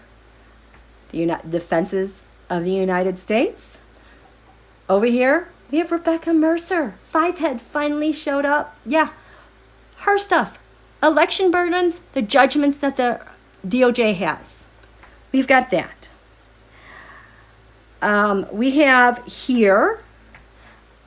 the defenses of the United States. Over here, we have Rebecca Mercer. Fivehead finally showed up. Yeah, her stuff. Election burdens, the judgments that the DOJ has. We've got that. We have here,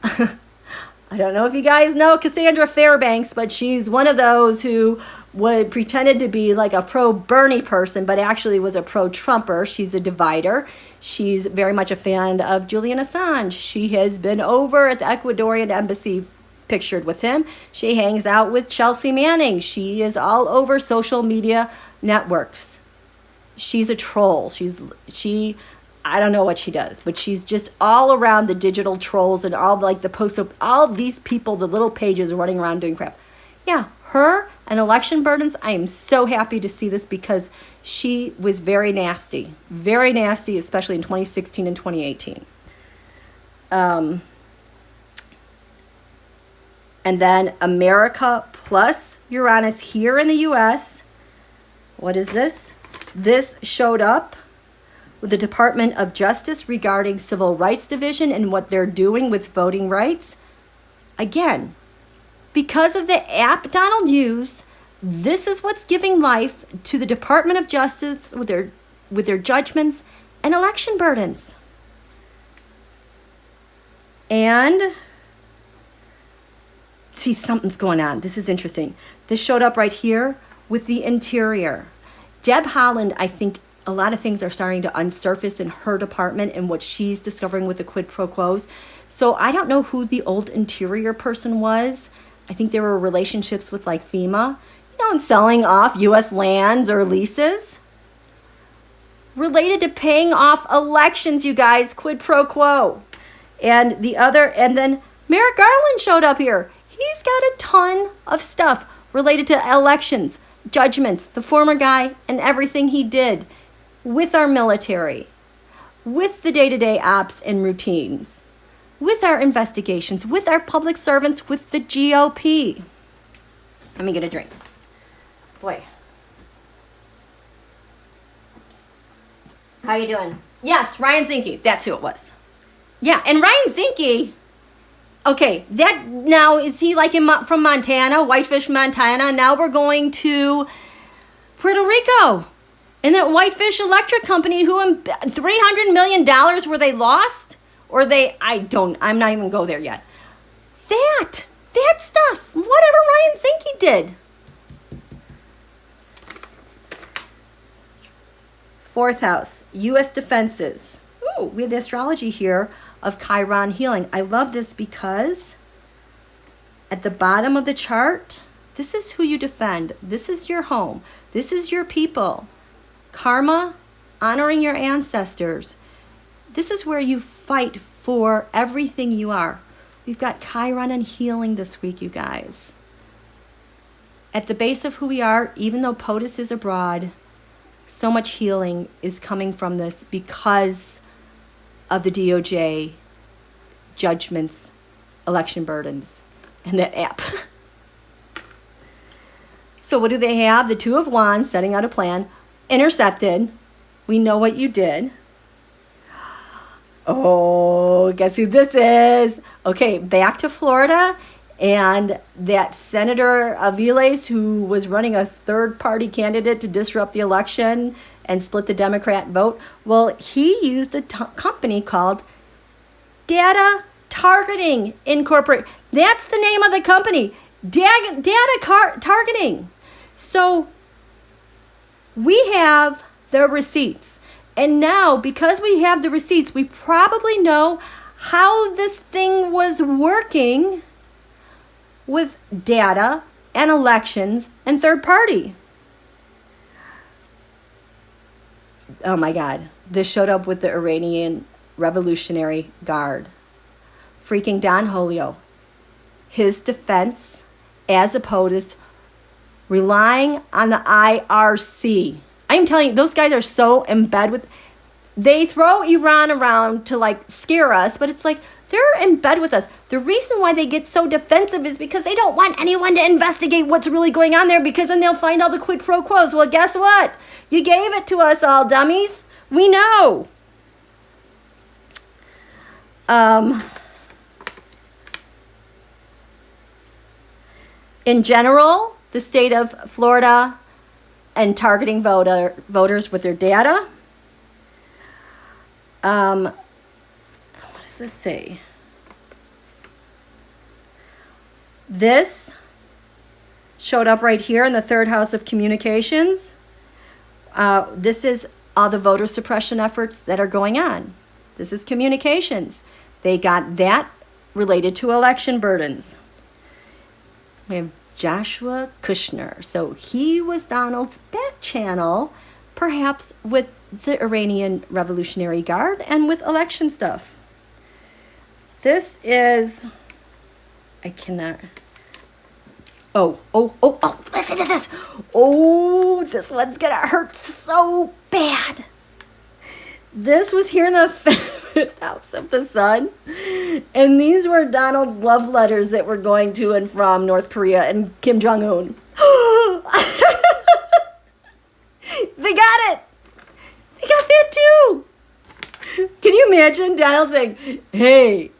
I don't know if you guys know Cassandra Fairbanks, but she's one of those who pretended to be like a pro-Bernie person, but actually was a pro-Trumper. She's a divider. She's very much a fan of Julian Assange. She has been over at the Ecuadorian embassy pictured with him. She hangs out with Chelsea Manning. She is all over social media networks. She's a troll. I don't know what she does, but she's just all around the digital trolls and all like the posts of all these people, the little pages running around doing crap. Yeah, her and election burdens, I am so happy to see this because she was very nasty, especially in 2016 and 2018. And then America plus Uranus here in the U.S. What is this? This showed up with the Department of Justice regarding Civil Rights Division and what they're doing with voting rights. Again, because of the app Donald used, this is what's giving life to the Department of Justice with their judgments and election burdens. And see, something's going on. This is interesting. This showed up right here with the interior. Deb Haaland, I think a lot of things are starting to unsurface in her department and what she's discovering with the quid pro quos. So I don't know who the old interior person was. I think there were relationships with like FEMA, and selling off U.S. lands or leases related to paying off elections, you guys, quid pro quo. And then Merrick Garland showed up here. He's got a ton of stuff related to elections, judgments, the former guy, and everything he did with our military, with the day-to-day ops and routines, with our investigations, with our public servants, with the GOP. Let me get a drink. Boy. How you doing? Yes, Ryan Zinke. That's who it was. Yeah, and Ryan Zinke, okay, that now, is he like from Montana, Whitefish, Montana? Now we're going to Puerto Rico. And that Whitefish Electric Company, who $300 million were they lost? Or I'm not even go there yet. That stuff, whatever Ryan Zinke did. Fourth house, U.S. defenses. Ooh, we have the astrology here of Chiron healing. I love this because at the bottom of the chart, this is who you defend. This is your home. This is your people. Karma, honoring your ancestors. This is where you fight for everything you are. We've got Chiron and healing this week, you guys. At the base of who we are, even though POTUS is abroad, so much healing is coming from this because of the DOJ judgments, election burdens, and that app. So what do they have? The Two of Wands, setting out a plan, intercepted. We know what you did. Oh, guess who this is? Okay, back to Florida. And that Senator Aviles, who was running a third-party candidate to disrupt the election and split the Democrat vote, well, he used a company called Data Targeting Incorporated. That's the name of the company, Data Targeting. So we have the receipts. And now, because we have the receipts, we probably know how this thing was working with data and elections and third party. Oh my God. This showed up with the Iranian Revolutionary Guard. Freaking Don Julio. His defense as opposed relying on the IRC. I'm telling you, those guys are so in bed with... They throw Iran around to like scare us, but it's like they're in bed with us. The reason why they get so defensive is because they don't want anyone to investigate what's really going on there, because then they'll find all the quid pro quos. Well, guess what? You gave it to us all, dummies. We know. In general, the state of Florida and targeting voters with their data. What does this say? This showed up right here in the third house of communications. This is all the voter suppression efforts that are going on. This is communications. They got that related to election burdens. We have Joshua Kushner. So he was Donald's back channel, perhaps with the Iranian Revolutionary Guard and with election stuff. This is, I cannot. Oh, listen to this. Oh, this one's gonna hurt so bad. This was here in the fifth house of the sun. And these were Donald's love letters that were going to and from North Korea and Kim Jong-un. They got it. They got that too. Can you imagine Donald saying, hey,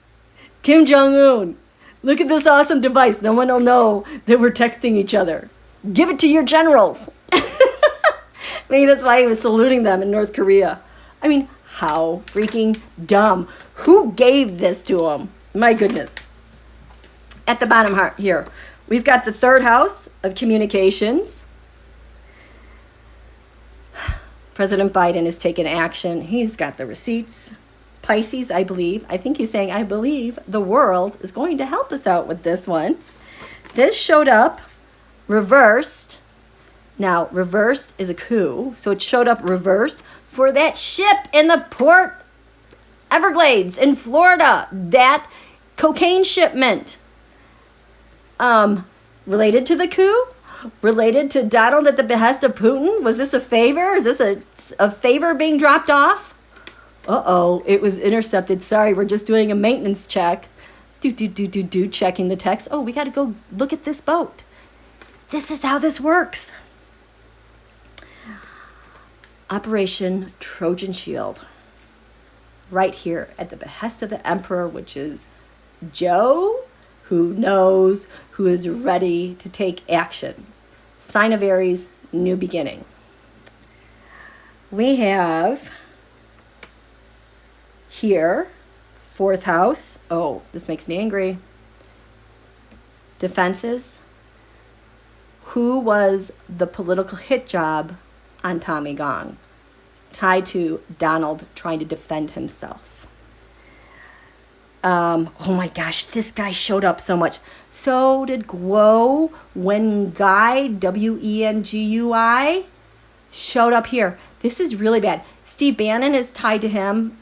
Kim Jong-un, look at this awesome device. No one will know that we're texting each other. Give it to your generals. Maybe that's why he was saluting them in North Korea. I mean, how freaking dumb. Who gave this to him? My goodness. At the bottom here, we've got the third house of communications. President Biden has taken action. He's got the receipts. Pisces, I believe. I think he's saying, I believe the world is going to help us out with this one. This showed up reversed. Now, reversed is a coup. So it showed up reversed for that ship in the Port Everglades in Florida. That cocaine shipment. Related to the coup? Related to Donald at the behest of Putin? Was this a favor? Is this a favor being dropped off? Uh-oh, it was intercepted. Sorry, we're just doing a maintenance check. Checking the text. Oh, we got to go look at this boat. This is how this works. Operation Trojan Shield. Right here at the behest of the Emperor, which is Joe, who knows, who is ready to take action. Sign of Aries, new beginning. We have here, fourth house. Oh, this makes me angry. Defenses. Who was the political hit job on Tommy Gong? Tied to Donald trying to defend himself. Oh my gosh, this guy showed up so much. So did Wengui, W-E-N-G-U-I, showed up here. This is really bad. Steve Bannon is tied to him.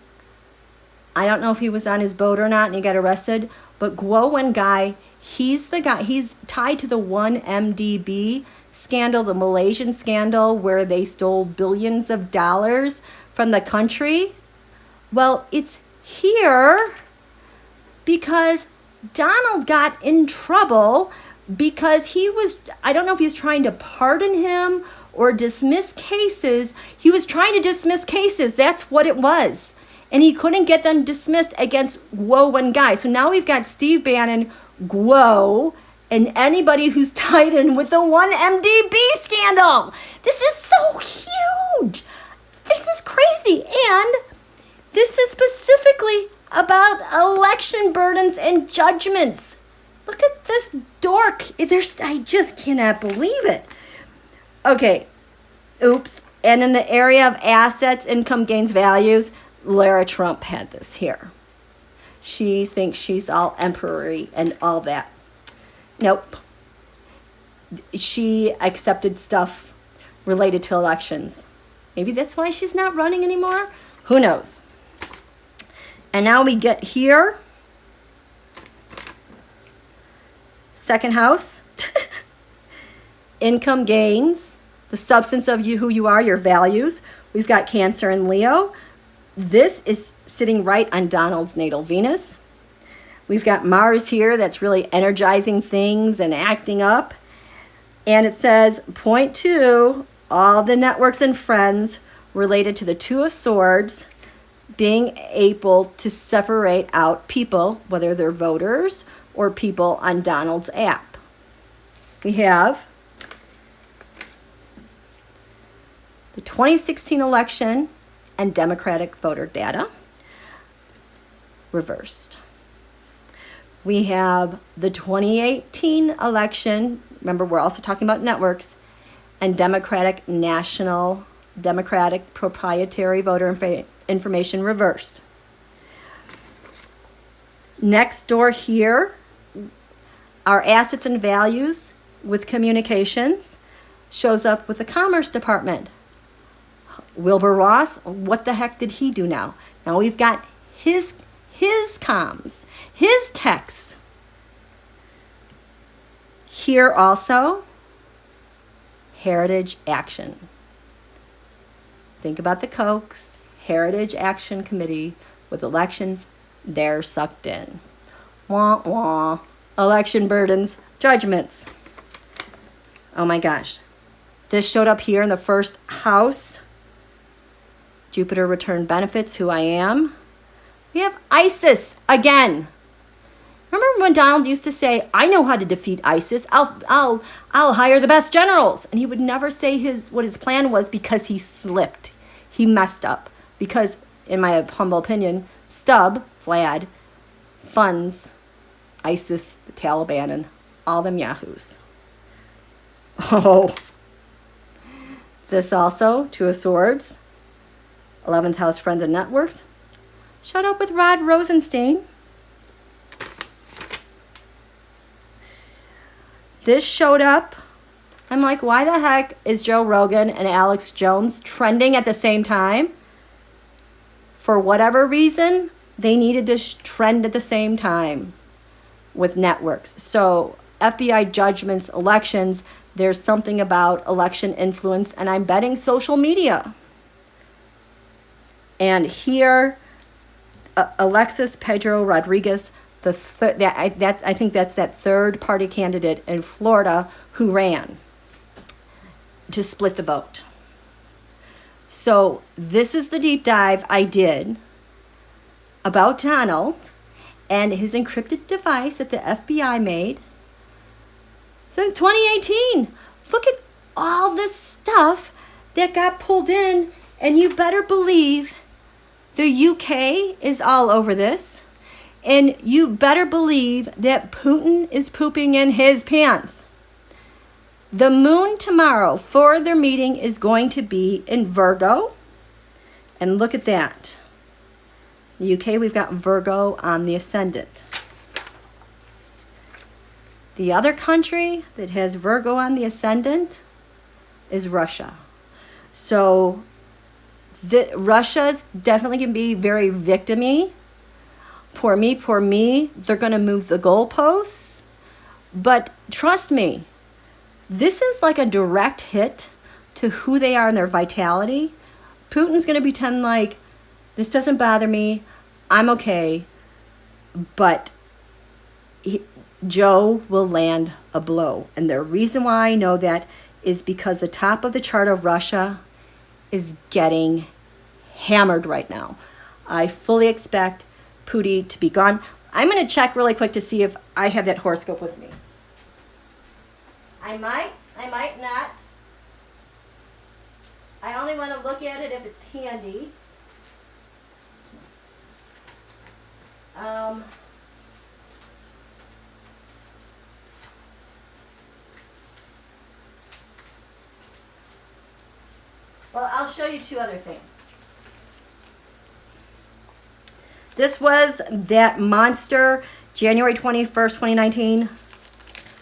I don't know if he was on his boat or not and he got arrested, but Guo Wengui, he's the guy, he's tied to the 1MDB scandal, the Malaysian scandal where they stole billions of dollars from the country. Well, it's here because Donald got in trouble because he was, I don't know if he was trying to pardon him or dismiss cases. He was trying to dismiss cases. That's what it was. And he couldn't get them dismissed against Guo Wengui. So now we've got Steve Bannon, Guo, and anybody who's tied in with the 1MDB scandal. This is so huge. This is crazy. And this is specifically about election burdens and judgments. Look at this dork. I just cannot believe it. Okay. Oops. And in the area of assets, income, gains, values, Lara Trump had this here. She thinks she's all emperory and all that. Nope. She accepted stuff related to elections. Maybe that's why she's not running anymore. Who knows? And now we get here. Second house. Income, gains, the substance of you, who you are, your values. We've got Cancer and Leo. This is sitting right on Donald's natal Venus. We've got Mars here that's really energizing things and acting up. And it says, point two, all the networks and friends related to the Two of Swords, being able to separate out people, whether they're voters or people on Donald's app. We have the 2016 election and Democratic voter data reversed. We have the 2018 election remember, we're also talking about networks, and Democratic proprietary voter information reversed. Next door here, our assets and values with communications shows up with the Commerce Department. Wilbur Ross, what the heck did he do now? Now we've got his comms, his texts. Here also, Heritage Action. Think about the Kochs, Heritage Action Committee with elections, they're sucked in. Wah, wah. Election burdens, judgments. Oh my gosh. This showed up here in the first house. Jupiter returned benefits, who I am. We have ISIS again. Remember when Donald used to say, I know how to defeat ISIS. I'll hire the best generals. And he would never say what his plan was because he slipped. He messed up. Because, in my humble opinion, Vlad, funds ISIS, the Taliban, and all them yahoos. Oh. This also, Two of Swords, 11th house friends and networks. Showed up with Rod Rosenstein. This showed up. I'm like, why the heck is Joe Rogan and Alex Jones trending at the same time? For whatever reason, they needed to trend at the same time with networks. So FBI judgments, elections, there's something about election influence, and I'm betting social media. And here, Alexis Pedro Rodriguez, I think that's that third party candidate in Florida who ran to split the vote. So this is the deep dive I did about Donald and his encrypted device that the FBI made since 2018. Look at all this stuff that got pulled in, and you better believe the UK is all over this, and you better believe that Putin is pooping in his pants. The moon tomorrow for their meeting is going to be in Virgo, and look at that. The UK, we've got Virgo on the ascendant. The other country that has Virgo on the ascendant is Russia. So Russia's definitely going to be very victim-y. Poor me. They're going to move the goalposts. But trust me, this is like a direct hit to who they are and their vitality. Putin's going to pretend like, this doesn't bother me, I'm okay, but Joe will land a blow. And the reason why I know that is because the top of the chart of Russia is getting hammered right now. I fully expect Putin to be gone. I'm going to check really quick to see if I have that horoscope with me. I might not. I only want to look at it if it's handy. Well, I'll show you two other things. This was that monster January 21st, 2019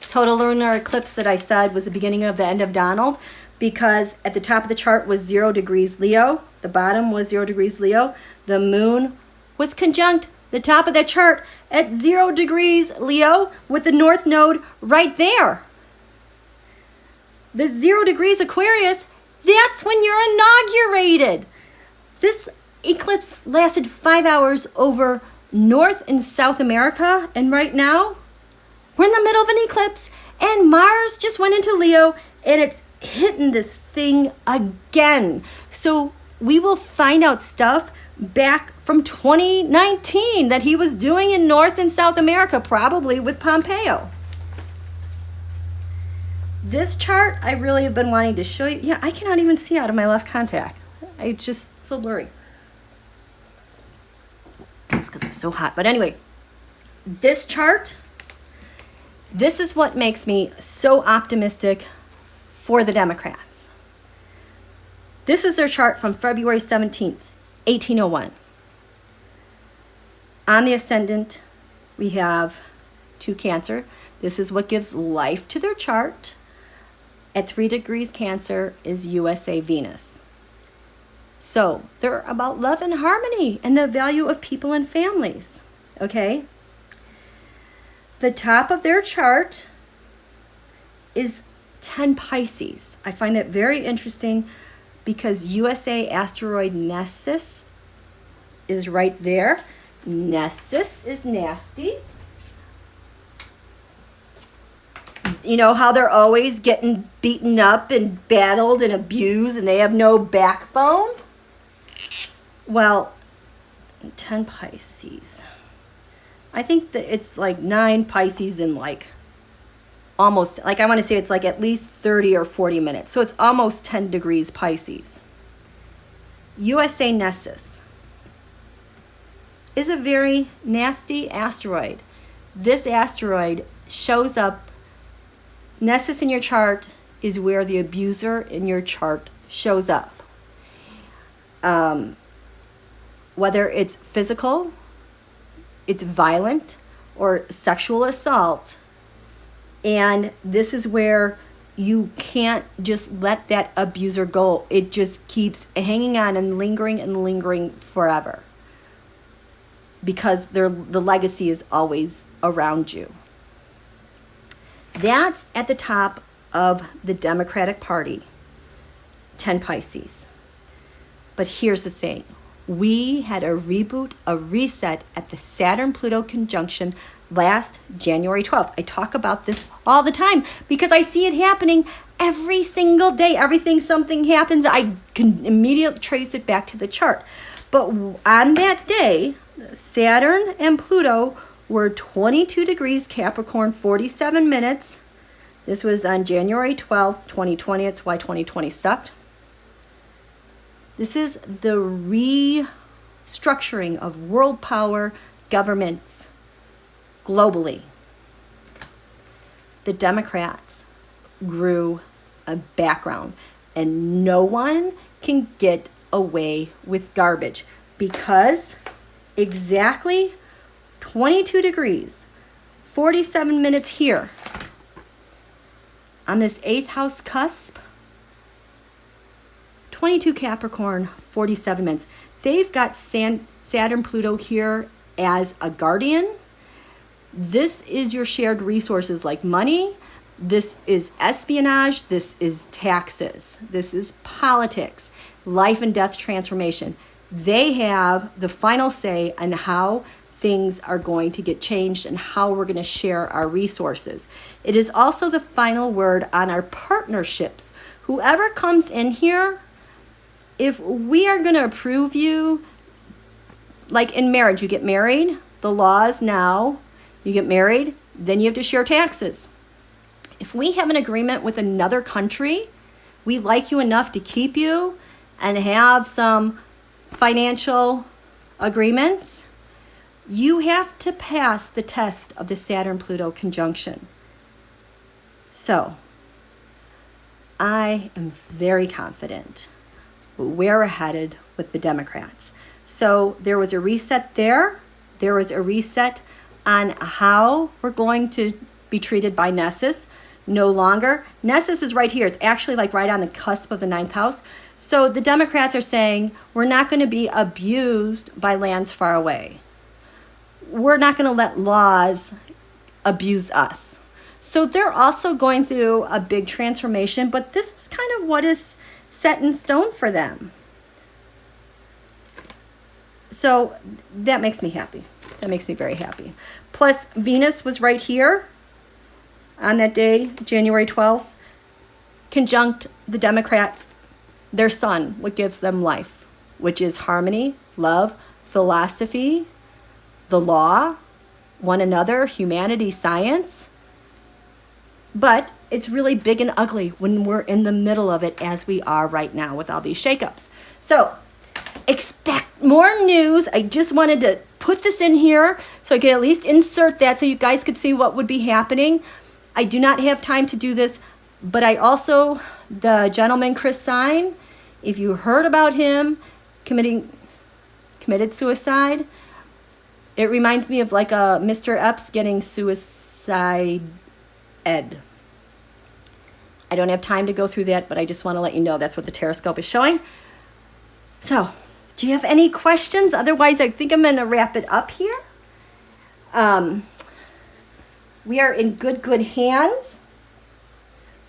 total lunar eclipse that I said was the beginning of the end of Donald, because at the top of the chart was 0 degrees Leo. The bottom was 0 degrees Leo. The moon was conjunct the top of that chart at 0 degrees Leo with the north node right there. The 0 degrees Aquarius, that's when you're inaugurated. This eclipse lasted 5 hours over North and South America, and right now we're in the middle of an eclipse, and Mars just went into Leo, and it's hitting this thing again. So we will find out stuff back from 2019 that he was doing in North and South America, probably with Pompeo. This chart I really have been wanting to show you. Yeah, I cannot even see out of my left contact. It's just so blurry. It's because I'm so hot. But anyway, this chart This is what makes me so optimistic for the Democrats. This is their chart from February 17th, 1801. On the ascendant, we have 2 Cancer. This is what gives life to their chart. At 3 degrees Cancer is USA Venus. So they're about love and harmony and the value of people and families. Okay? The top of their chart is 10 Pisces. I find that very interesting because USA asteroid Nessus is right there. Nessus is nasty. You know how they're always getting beaten up and battled and abused and they have no backbone? Well, 10 Pisces. I think that it's like 9 Pisces in like almost, like I want to say it's like at least 30 or 40 minutes. So it's almost 10 degrees Pisces. USA Nessus is a very nasty asteroid. This asteroid shows up, Nessus in your chart is where the abuser in your chart shows up. Whether it's physical, it's violent, or sexual assault. And this is where you can't just let that abuser go. It just keeps hanging on and lingering forever. Because the legacy is always around you. That's at the top of the Democratic Party, 10 Pisces. But here's the thing. We had a reboot, a reset at the Saturn-Pluto conjunction last January 12th. I talk about this all the time because I see it happening every single day. Something happens, I can immediately trace it back to the chart. But on that day, Saturn and Pluto were 22 degrees Capricorn, 47 minutes. This was on January 12th, 2020. It's why 2020 sucked. This is the restructuring of world power governments globally. The Democrats grew a background, and no one can get away with garbage because exactly 22 degrees, 47 minutes here on this 8th house cusp, 22 Capricorn, 47 minutes. They've got Saturn, Pluto here as a guardian. This is your shared resources like money. This is espionage. This is taxes. This is politics, life and death transformation. They have the final say on how things are going to get changed and how we're going to share our resources. It is also the final word on our partnerships. Whoever comes in here, if we are going to approve you, like in marriage, you get married, the laws now, you get married, then you have to share taxes. If we have an agreement with another country, we like you enough to keep you and have some financial agreements, you have to pass the test of the Saturn-Pluto conjunction. So, I am very confident where we're headed with the Democrats. So there was a reset there. There was a reset on how we're going to be treated by Nessus. No longer. Nessus is right here. It's actually like right on the cusp of the 9th house. So the Democrats are saying we're not going to be abused by lands far away. We're not going to let laws abuse us. So they're also going through a big transformation, but this is kind of what is set in stone for them. So that makes me happy. That makes me very happy. Plus, Venus was right here on that day, January 12th, conjunct the Democrats, their sun, what gives them life, which is harmony, love, philosophy, the law, one another, humanity, science. But it's really big and ugly when we're in the middle of it, as we are right now with all these shakeups. So expect more news. I just wanted to put this in here so I could at least insert that so you guys could see what would be happening. I do not have time to do this, but I also, the gentleman Chris Sign, if you heard about him committed suicide, it reminds me of like a Mr. Epps getting suicide ed. I don't have time to go through that, but I just want to let you know that's what the TAROTSCOPE is showing. So, do you have any questions? Otherwise, I think I'm going to wrap it up here. We are in good hands.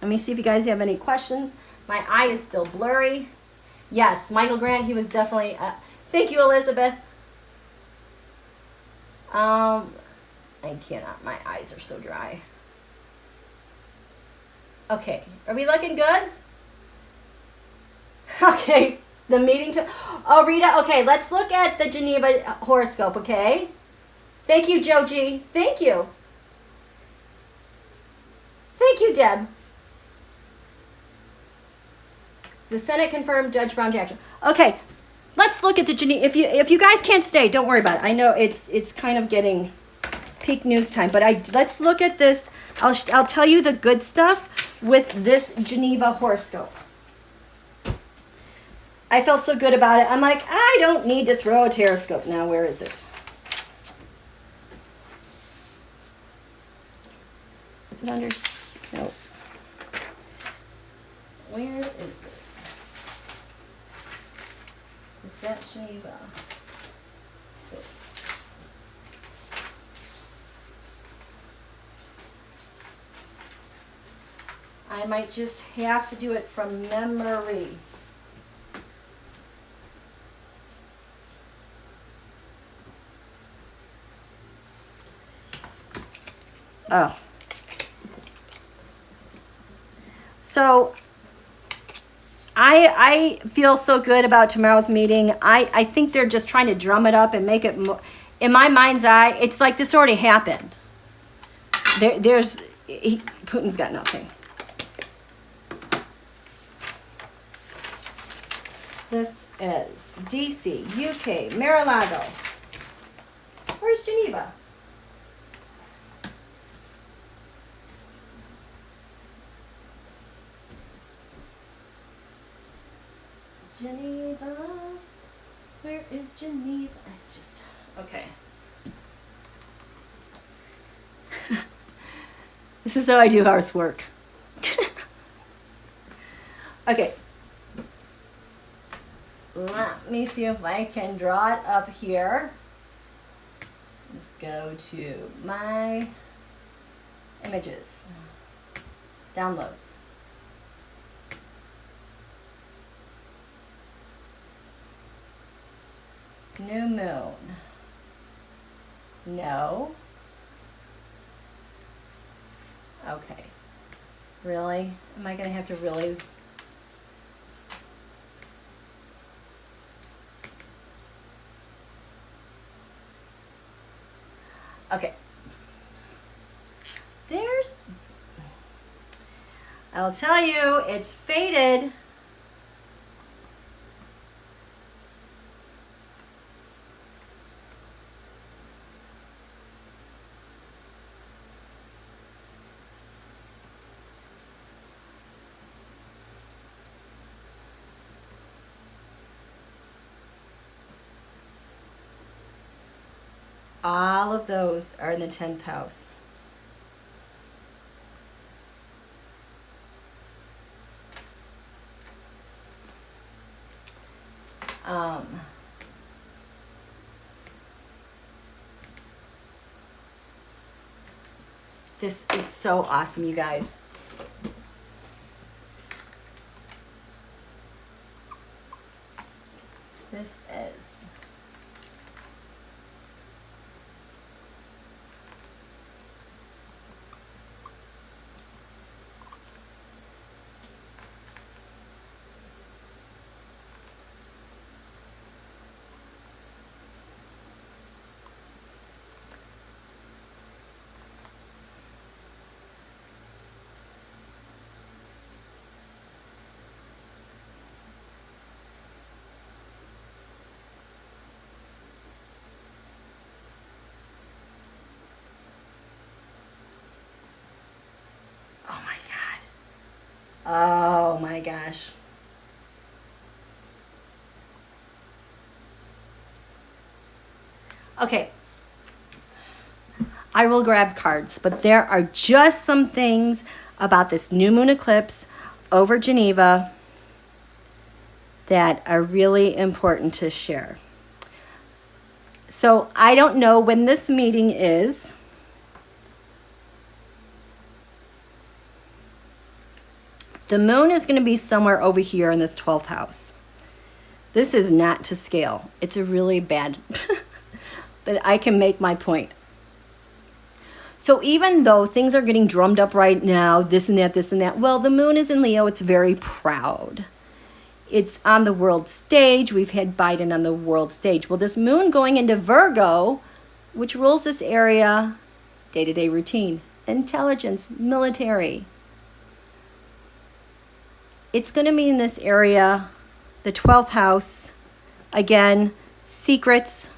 Let me see if you guys have any questions. My eye is still blurry. Yes, Michael Grant, he was definitely... thank you, Elizabeth. I cannot. My eyes are so dry. Okay, are we looking good? Okay, the meeting to... Oh, Rita, okay, let's look at the Geneva horoscope, okay? Thank you, Joji. Thank you. Thank you, Deb. The Senate confirmed Judge Brown Jackson. Okay, let's look at the Geneva. If you guys can't stay, don't worry about it. I know it's kind of getting peak news time, but let's look at this. I'll tell you the good stuff with this Geneva horoscope. I felt so good about it. I'm like, I don't need to throw a TAROTSCOPE now. Where is it? Is it under? No. Where is it? Is that Geneva? I might just have to do it from memory. Oh. So I feel so good about tomorrow's meeting. I think they're just trying to drum it up and make it more, in my mind's eye, it's like this already happened. Putin's got nothing. This is DC, UK, MarALago. Where's Geneva? Geneva. Where is Geneva? It's just, okay. This is how I do housework. Okay. Let me see if I can draw it up here. Let's go to my images. Downloads. New moon. No. Okay. Really? Am I going to have to really... Okay. I'll tell you, it's faded. All of those are in the 10th house. This is so awesome, you guys. This is... Oh my gosh. Okay. I will grab cards, but there are just some things about this new moon eclipse over Geneva that are really important to share. So I don't know when this meeting is. The moon is going to be somewhere over here in this 12th house. This is not to scale. It's a really bad, but I can make my point. So even though things are getting drummed up right now, this and that, well, the moon is in Leo. It's very proud. It's on the world stage. We've had Biden on the world stage. Well, this moon going into Virgo, which rules this area, day-to-day routine, intelligence, military. It's going to be in this area, the 12th house. Again, secrets,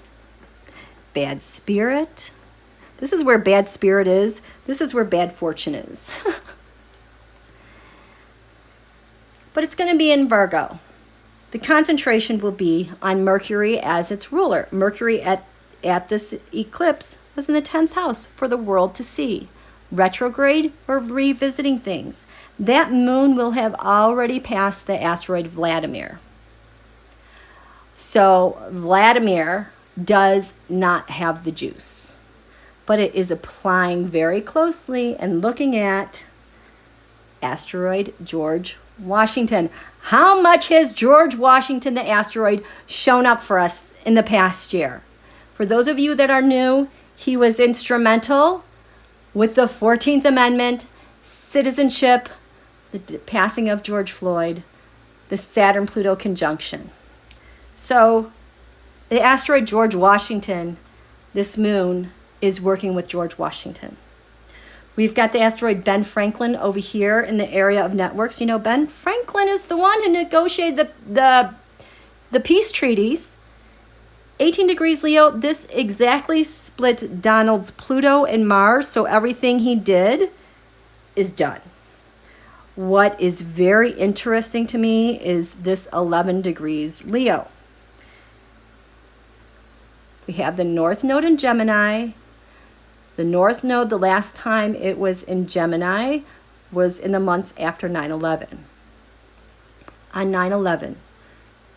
bad spirit. This is where bad spirit is. This is where bad fortune is. But it's going to be in Virgo. The concentration will be on Mercury as its ruler. Mercury at this eclipse was in the 10th house for the world to see. Retrograde or revisiting things. That moon will have already passed the asteroid Vladimir. So Vladimir does not have the juice, but it is applying very closely and looking at asteroid George Washington. How much has George Washington, the asteroid, shown up for us in the past year? For those of you that are new, he was instrumental with the 14th Amendment, citizenship, the passing of George Floyd, the Saturn-Pluto conjunction. So the asteroid George Washington, this moon, is working with George Washington. We've got the asteroid Ben Franklin over here in the area of networks. You know, Ben Franklin is the one who negotiated the peace treaties. 18 degrees Leo, this exactly split Donald's Pluto and Mars, so everything he did is done. What is very interesting to me is this 11 degrees Leo. We have the North Node in Gemini. The North Node, the last time it was in Gemini, was in the months after 9/11. On 9/11,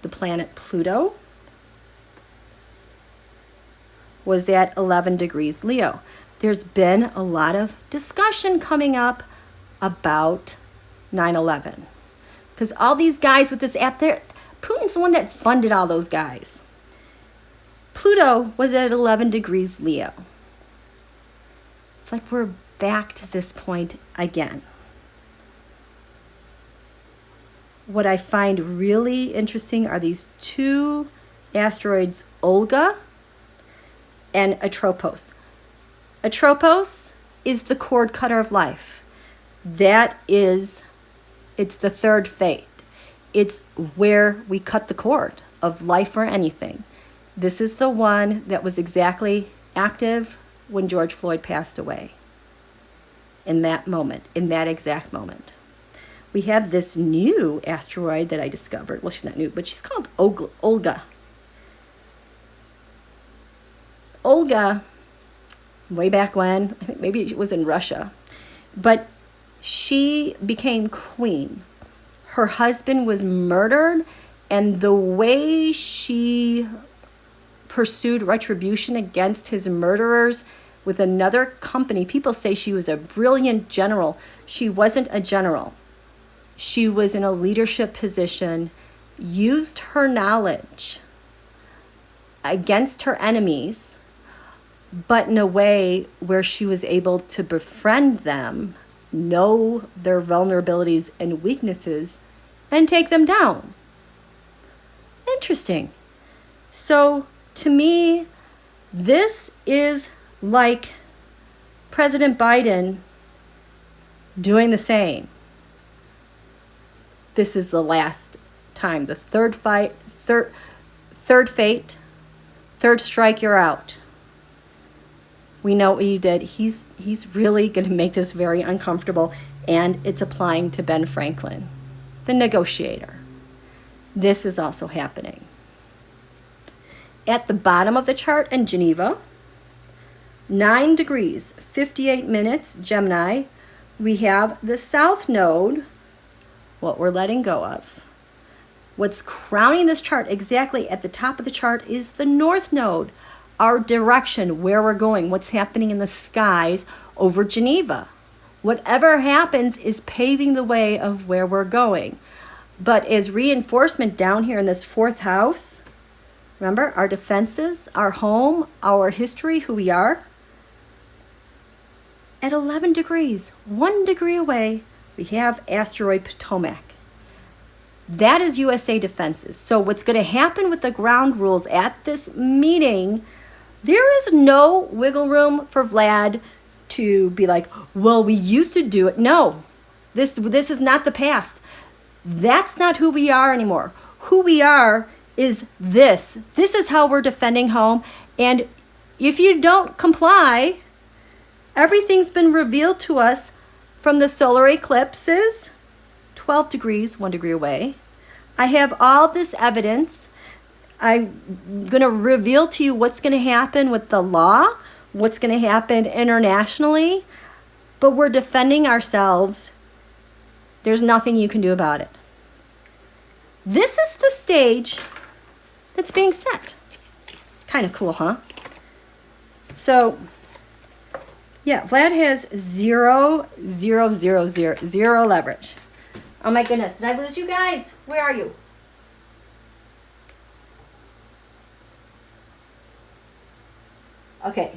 the planet Pluto was at 11 degrees Leo. There's been a lot of discussion coming up about 9/11. Because all these guys with this app there, Putin's the one that funded all those guys. Pluto was at 11 degrees Leo. It's like we're back to this point again. What I find really interesting are these two asteroids, Olga and Atropos. Atropos is the cord cutter of life. It's the third fate. It's where we cut the cord of life or anything. This is the one that was exactly active when George Floyd passed away. In that moment, in that exact moment. We have this new asteroid that I discovered. Well, she's not new, but she's called Olga. Olga, way back when, I think maybe it was in Russia, but she became queen. Her husband was murdered, and the way she pursued retribution against his murderers with another company, people say she was a brilliant general. She wasn't a general. She was in a leadership position, used her knowledge against her enemies, but in a way where she was able to befriend them, know their vulnerabilities and weaknesses, and take them down. Interesting. So to me, this is like President Biden doing the same. This is the last time. The third fate, third strike, you're out. We know what you did. He's really going to make this very uncomfortable, and it's applying to Ben Franklin, the negotiator. This is also happening. At the bottom of the chart in Geneva, 9 degrees, 58 minutes, Gemini, we have the South Node, what we're letting go of. What's crowning this chart exactly at the top of the chart is the North Node, our direction, where we're going, what's happening in the skies over Geneva. Whatever happens is paving the way of where we're going. But as reinforcement down here in this 4th house, remember our defenses, our home, our history, who we are, at 11 degrees, 1 degree away, we have asteroid Potomac. That is USA defenses. So what's going to happen with the ground rules at this meeting, there is no wiggle room for Vlad to be like, well, we used to do it. No, this is not the past. That's not who we are anymore. Who we are is this. This is how we're defending home. And if you don't comply, everything's been revealed to us from the solar eclipses, 12 degrees, 1 degree away. I have all this evidence. I'm going to reveal to you what's going to happen with the law, what's going to happen internationally, but we're defending ourselves. There's nothing you can do about it. This is the stage that's being set. Kind of cool, huh? So, yeah, Vlad has zero leverage. Oh my goodness, did I lose you guys? Where are you? Okay,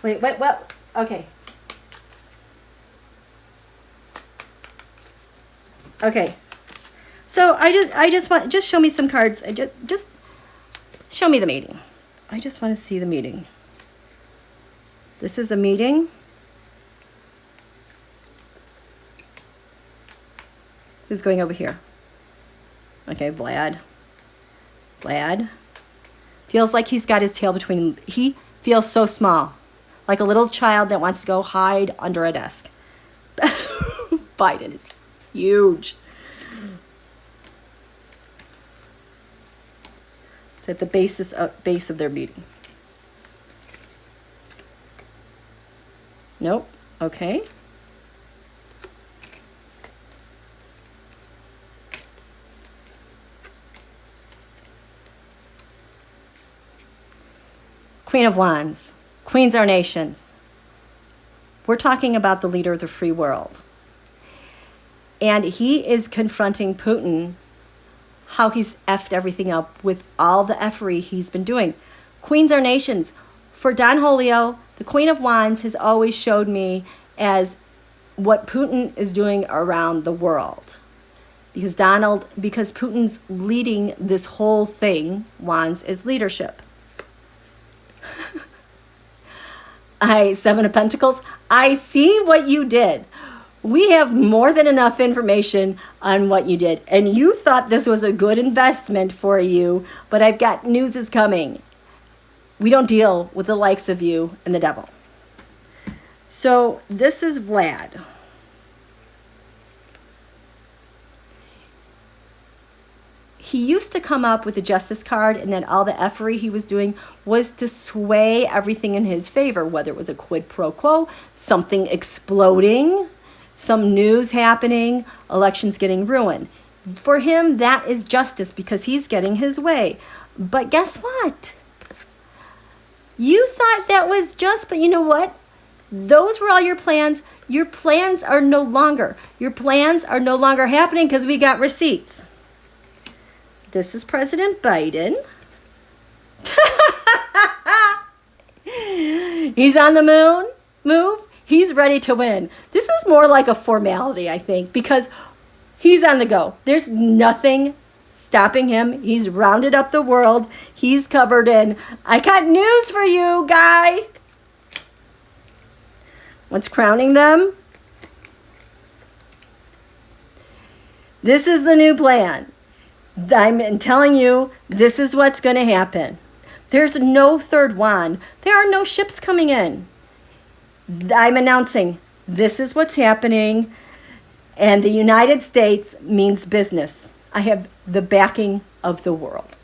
wait, what? Okay. Okay. So I just want, just show me some cards. Just show me the meeting. I just want to see the meeting. This is the meeting. Who's going over here? Okay, Vlad. Vlad feels like he's got his tail between, he feels so small, like a little child that wants to go hide under a desk. Biden is huge. It's at the base of their meeting. Nope. Okay. Queen of Wands. Queens are nations. We're talking about the leader of the free world. And he is confronting Putin, how he's effed everything up with all the effery he's been doing. Queens are nations. For Don Julio, the Queen of Wands has always showed me as what Putin is doing around the world. Because Putin's leading this whole thing. Wands is leadership. Seven of Pentacles, I see what you did. We have more than enough information on what you did. And you thought this was a good investment for you, but I've got news is coming. We don't deal with the likes of you and the devil. So this is Vlad. He used to come up with the Justice card, and then all the effery he was doing was to sway everything in his favor, whether it was a quid pro quo, something exploding, some news happening, elections getting ruined. For him, that is justice because he's getting his way. But guess what? You thought that was just, but you know what? Those were all your plans. Your plans are no longer. Your plans are no longer happening because we got receipts. This is President Biden. He's on the move. He's ready to win. This is more like a formality, I think, because he's on the go. There's nothing stopping him. He's rounded up the world. He's covered in. I got news for you, guy. What's crowning them? This is the new plan. I'm telling you, this is what's going to happen. There's no third wand. There are no ships coming in. I'm announcing this is what's happening, and the United States means business. I have the backing of the world.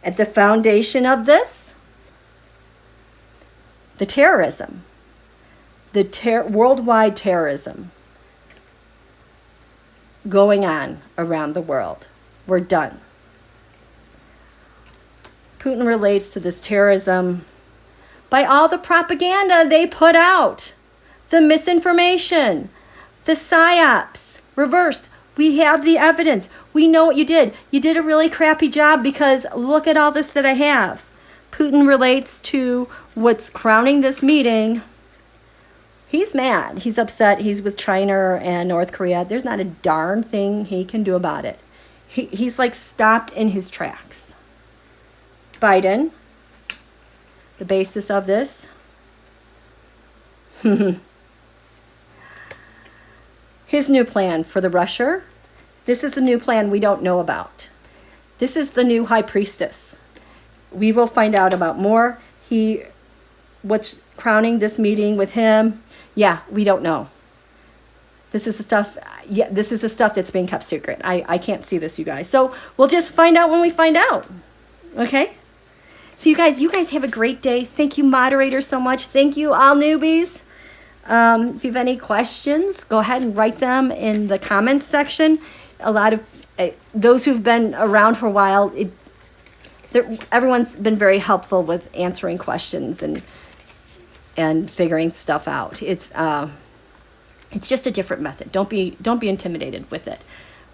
At the foundation of this, the terrorism, the worldwide terrorism going on around the world. We're done. Putin relates to this terrorism by all the propaganda they put out, the misinformation, the psyops, reversed. We have the evidence. We know what you did. You did a really crappy job because look at all this that I have. Putin relates to what's crowning this meeting. He's mad. He's upset. He's with China and North Korea. There's not a darn thing he can do about it. He's like stopped in his tracks. Biden, the basis of this. His new plan for the Russia. This is a new plan we don't know about. This is the new high priestess. We will find out about more. What's crowning this meeting with him? Yeah, we don't know. This is the stuff. Yeah, this is the stuff that's being kept secret. I can't see this, you guys. So we'll just find out when we find out. Okay. So you guys have a great day. Thank you, moderators, so much. Thank you, all newbies. If you have any questions, go ahead and write them in the comments section. A lot of those who've been around for a while, everyone's been very helpful with answering questions and figuring stuff out. It's just a different method. Don't be intimidated with it.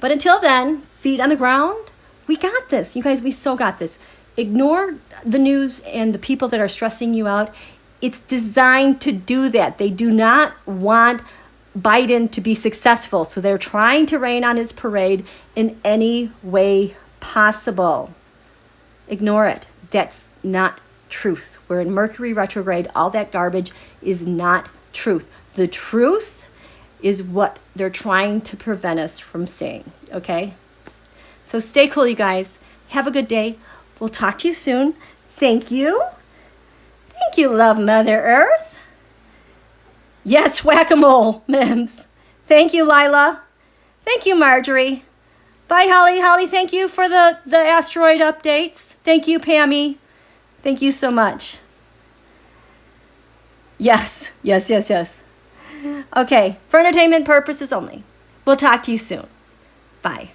But until then, feet on the ground. We got this, you guys. We so got this. Ignore the news and the people that are stressing you out. It's designed to do that. They do not want Biden to be successful, so they're trying to rain on his parade in any way possible. Ignore it. That's not truth. We're in Mercury retrograde. All that garbage is not truth. The truth is what they're trying to prevent us from seeing, okay? So stay cool, you guys. Have a good day. We'll talk to you soon. Thank you. Thank you, love Mother Earth. Yes, whack-a-mole, Mims. Thank you, Lila. Thank you, Marjorie. Bye, Holly. Holly, thank you for the asteroid updates. Thank you, Pammy. Thank you so much. Yes. Okay, for entertainment purposes only. We'll talk to you soon. Bye.